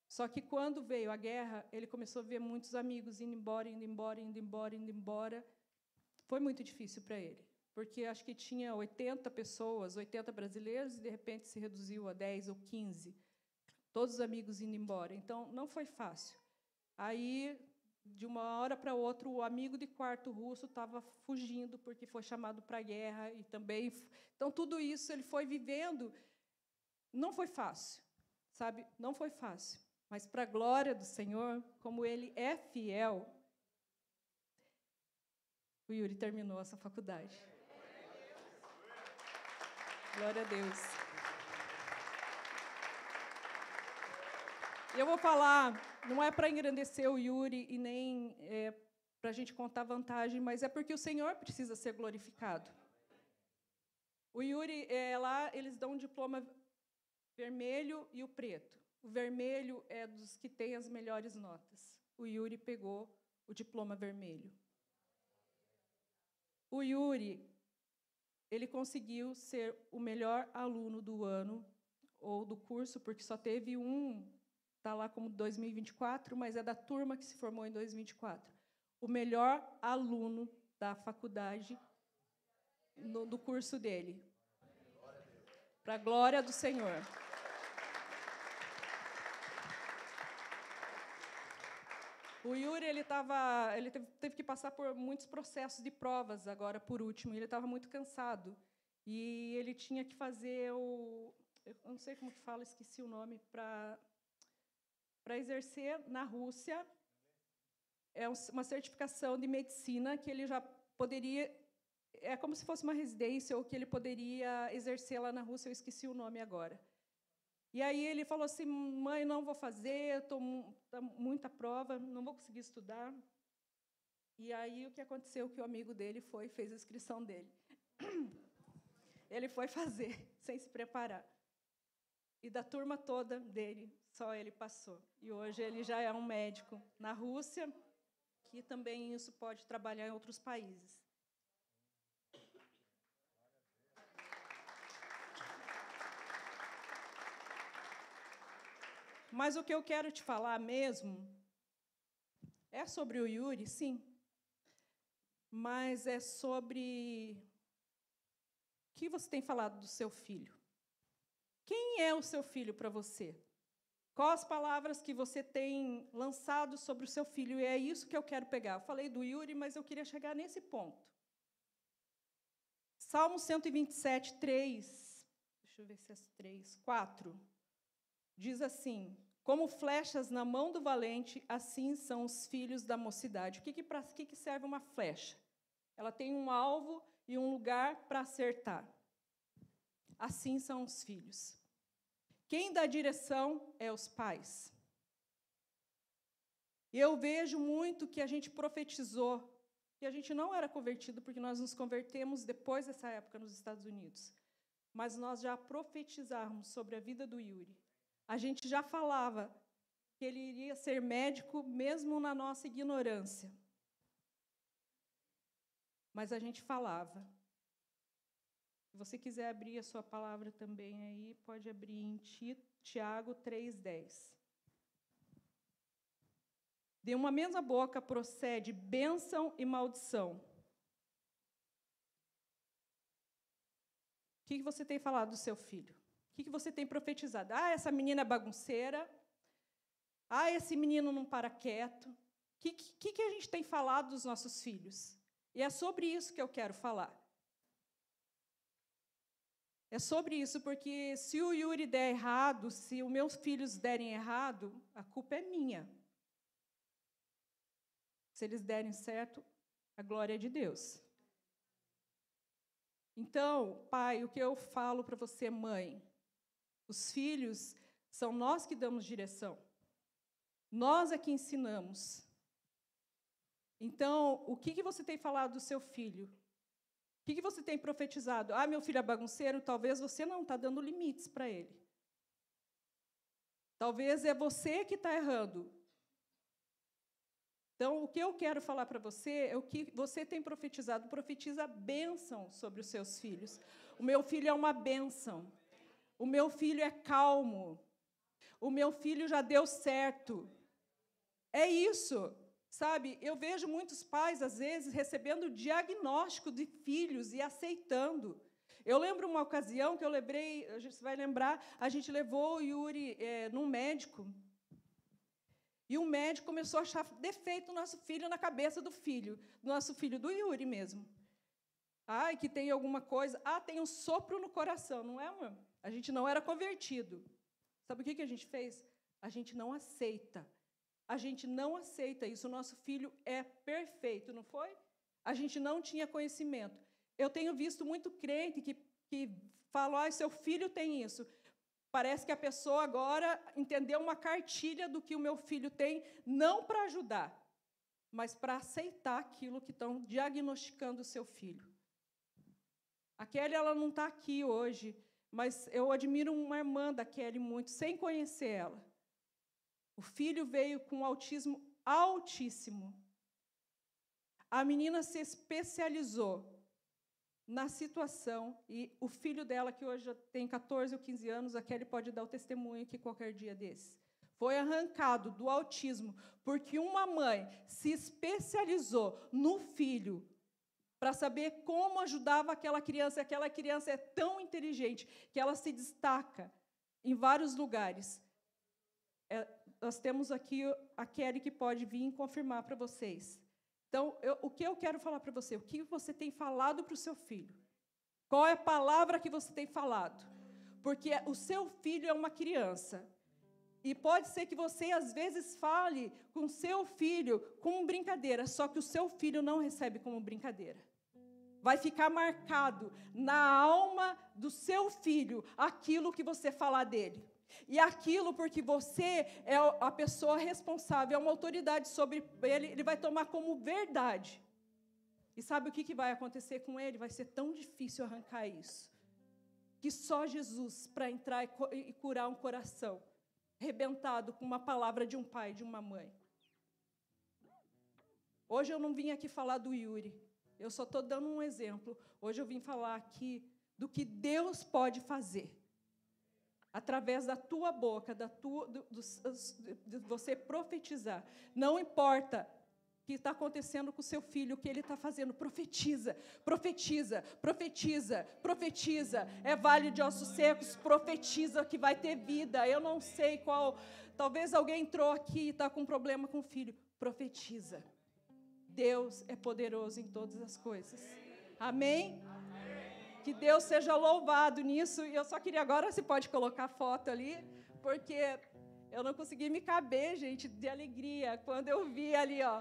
Só que quando veio a guerra, ele começou a ver muitos amigos indo embora, indo embora, indo embora, indo embora. Foi muito difícil para ele, porque acho que tinha 80 pessoas, 80 brasileiros, e de repente se reduziu a 10 ou 15. Todos os amigos indo embora. Então, não foi fácil. Aí, de uma hora para outra, o amigo de quarto russo estava fugindo porque foi chamado para a guerra e também. Então, tudo isso ele foi vivendo. Não foi fácil, sabe? Não foi fácil. Mas, para a glória do Senhor, como Ele é fiel, O Yuri terminou essa faculdade. Glória a Deus. Eu vou falar, não é para engrandecer o Yuri e nem para a gente contar vantagem, mas é porque o Senhor precisa ser glorificado. O Yuri, lá, eles dão um diploma vermelho e o preto. O vermelho é dos que têm as melhores notas. O Yuri pegou o diploma vermelho. O Yuri, ele conseguiu ser o melhor aluno do ano, ou do curso, porque só teve um, está lá como 2024, mas é da turma que se formou em 2024. O melhor aluno da faculdade, do curso dele. Para a glória do Senhor. O Yuri, ele teve que passar por muitos processos de provas, agora, por último. Ele estava muito cansado. E ele tinha que fazer eu não sei como que fala, esqueci o nome, para exercer na Rússia. É uma certificação de medicina que ele já poderia... É como se fosse uma residência, ou que ele poderia exercer lá na Rússia, eu esqueci o nome agora. E aí ele falou assim, mãe, não vou fazer, tá muita prova, não vou conseguir estudar. E aí o que aconteceu? Que o amigo dele fez a inscrição dele. Ele foi fazer, sem se preparar. E da turma toda dele, só ele passou. E hoje ele já é um médico na Rússia, que também isso pode trabalhar em outros países. Mas o que eu quero te falar mesmo é sobre o Yuri, sim, mas é sobre o que você tem falado do seu filho. Quem é o seu filho para você? Quais as palavras que você tem lançado sobre o seu filho? E é isso que eu quero pegar. Eu falei do Yuri, mas eu queria chegar nesse ponto. Salmo 127, 3. Deixa eu ver se é 3, 4. Diz assim, como flechas na mão do valente, assim são os filhos da mocidade. Para que serve uma flecha? Ela tem um alvo e um lugar para acertar. Assim são os filhos. Quem dá direção é os pais. E eu vejo muito que a gente profetizou, que a gente não era convertido, porque nós nos convertemos depois dessa época nos Estados Unidos. Mas nós já profetizávamos sobre a vida do Yuri. A gente já falava que ele iria ser médico, mesmo na nossa ignorância. Mas a gente falava. Se você quiser abrir a sua palavra também aí, pode abrir em Tiago 3,10. De uma mesma boca procede bênção e maldição. O que você tem falado do seu filho? O que você tem profetizado? Ah, essa menina é bagunceira. Ah, esse menino não para quieto. O que a gente tem falado dos nossos filhos? E é sobre isso que eu quero falar. É sobre isso, porque se o Yuri der errado, se os meus filhos derem errado, a culpa é minha. Se eles derem certo, a glória é de Deus. Então, pai, o que eu falo para você, mãe, os filhos são nós que damos direção. Nós é que ensinamos. Então, o que você tem falado do seu filho? O que você tem profetizado? Ah, meu filho é bagunceiro, talvez você não está dando limites para ele. Talvez é você que está errando. Então, o que eu quero falar para você é o que você tem profetizado. Profetiza bênção sobre os seus filhos. O meu filho é uma bênção. O meu filho é calmo. O meu filho já deu certo. É isso, sabe? Eu vejo muitos pais, às vezes, recebendo diagnóstico de filhos e aceitando. Eu lembro uma ocasião que eu lembrei, você vai lembrar, a gente levou o Yuri num médico. E o médico começou a achar defeito no nosso filho na cabeça do nosso filho, do Yuri mesmo. Ai, que tem alguma coisa. Ah, tem um sopro no coração, não é, amor? A gente não era convertido. Sabe o que a gente fez? A gente não aceita. A gente não aceita isso. O nosso filho é perfeito, não foi? a gente não tinha conhecimento. Eu tenho visto muito crente que fala, seu filho tem isso. Parece que a pessoa agora entendeu uma cartilha do que o meu filho tem, não para ajudar, mas para aceitar aquilo que estão diagnosticando o seu filho. A Kelly, ela não está aqui hoje, mas eu admiro uma irmã da Kelly muito, sem conhecer ela. O filho veio com autismo altíssimo. A menina se especializou na situação, e o filho dela, que hoje já tem 14 ou 15 anos, a Kelly pode dar o testemunho aqui qualquer dia desse, foi arrancado do autismo, porque uma mãe se especializou no filho para saber como ajudava aquela criança. Aquela criança é tão inteligente que ela se destaca em vários lugares. Nós temos aqui a Kelly que pode vir confirmar para vocês. Então, o que eu quero falar para você? O que você tem falado para o seu filho? Qual é a palavra que você tem falado? Porque o seu filho é uma criança. E pode ser que você, às vezes, fale com o seu filho como brincadeira, só que o seu filho não recebe como brincadeira. Vai ficar marcado na alma do seu filho aquilo que você falar dele. E aquilo porque você é a pessoa responsável, é uma autoridade sobre ele, ele vai tomar como verdade. E sabe o que vai acontecer com ele? Vai ser tão difícil arrancar isso, que só Jesus para entrar e curar um coração arrebentado com uma palavra de um pai, de uma mãe. Hoje eu não vim aqui falar do Yuri, eu só estou dando um exemplo. Hoje eu vim falar aqui do que Deus pode fazer. Através da tua boca, de você profetizar. Não importa o que está acontecendo com o seu filho, o que ele está fazendo, profetiza, profetiza, profetiza, profetiza. É vale de ossos secos, profetiza que vai ter vida. Eu não sei qual, talvez alguém entrou aqui e está com problema com o filho. Profetiza. Deus é poderoso em todas as coisas. Amém? Que Deus seja louvado nisso. E eu só queria agora, se pode colocar a foto ali, porque eu não consegui me caber, gente, de alegria, quando eu vi ali, ó.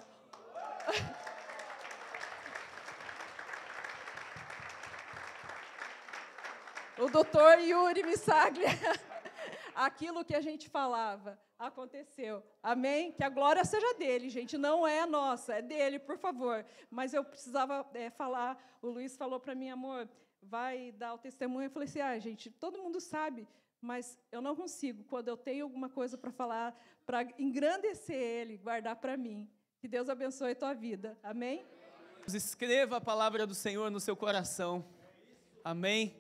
O doutor Yuri Missaglia. Aquilo que a gente falava aconteceu. Amém? Que a glória seja dele, gente. Não é nossa, é dele, por favor. Mas eu precisava falar. O Luiz falou para mim, amor, vai dar o testemunho. Eu falei assim, gente, todo mundo sabe, mas eu não consigo. Quando eu tenho alguma coisa para falar, para engrandecer ele, guardar para mim. Que Deus abençoe a tua vida. Amém? Escreva a palavra do Senhor no seu coração. Amém?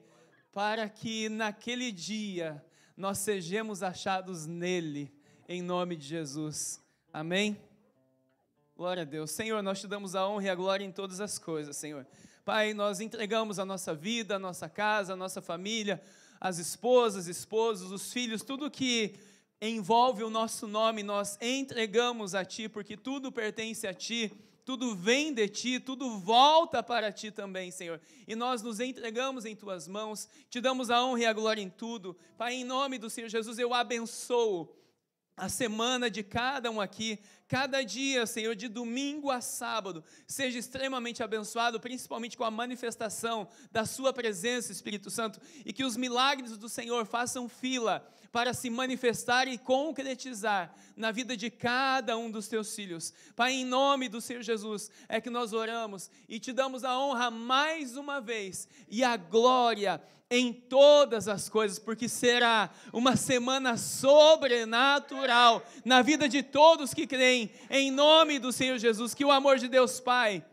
Para que naquele dia nós sejamos achados nele, em nome de Jesus. Amém? Glória a Deus. Senhor, nós te damos a honra e a glória em todas as coisas, Senhor. Pai, nós entregamos a nossa vida, a nossa casa, a nossa família, as esposas, esposos, os filhos, tudo que envolve o nosso nome, nós entregamos a Ti, porque tudo pertence a Ti, tudo vem de Ti, tudo volta para Ti também, Senhor. E nós nos entregamos em Tuas mãos, Te damos a honra e a glória em tudo. Pai, em nome do Senhor Jesus, eu abençoo a semana de cada um aqui, cada dia, Senhor, de domingo a sábado, seja extremamente abençoado, principalmente com a manifestação da Sua presença, Espírito Santo, e que os milagres do Senhor façam fila para se manifestar e concretizar na vida de cada um dos Teus filhos. Pai, em nome do Senhor Jesus, é que nós oramos e Te damos a honra mais uma vez e a glória em todas as coisas, porque será uma semana sobrenatural na vida de todos que creem, em nome do Senhor Jesus. Que o amor de Deus Pai,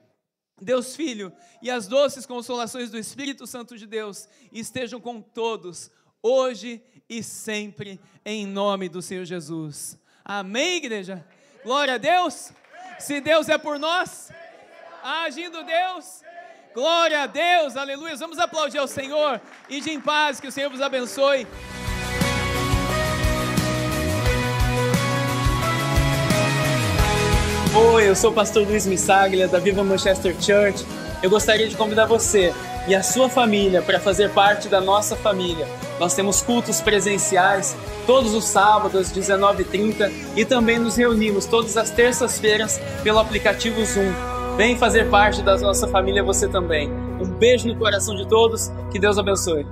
Deus Filho e as doces consolações do Espírito Santo de Deus estejam com todos, hoje e sempre, em nome do Senhor Jesus. Amém, igreja? Glória a Deus. Se Deus é por nós, agindo Deus, glória a Deus, aleluia. Vamos aplaudir ao Senhor. Ide em paz, que o Senhor vos abençoe. Oi, eu sou o pastor Luiz Missaglia, da Viva Manchester Church. Eu gostaria de convidar você e a sua família para fazer parte da nossa família. Nós temos cultos presenciais todos os sábados, às 19h30, e também nos reunimos todas as terças-feiras pelo aplicativo Zoom. Vem fazer parte da nossa família você também. Um beijo no coração de todos, que Deus abençoe.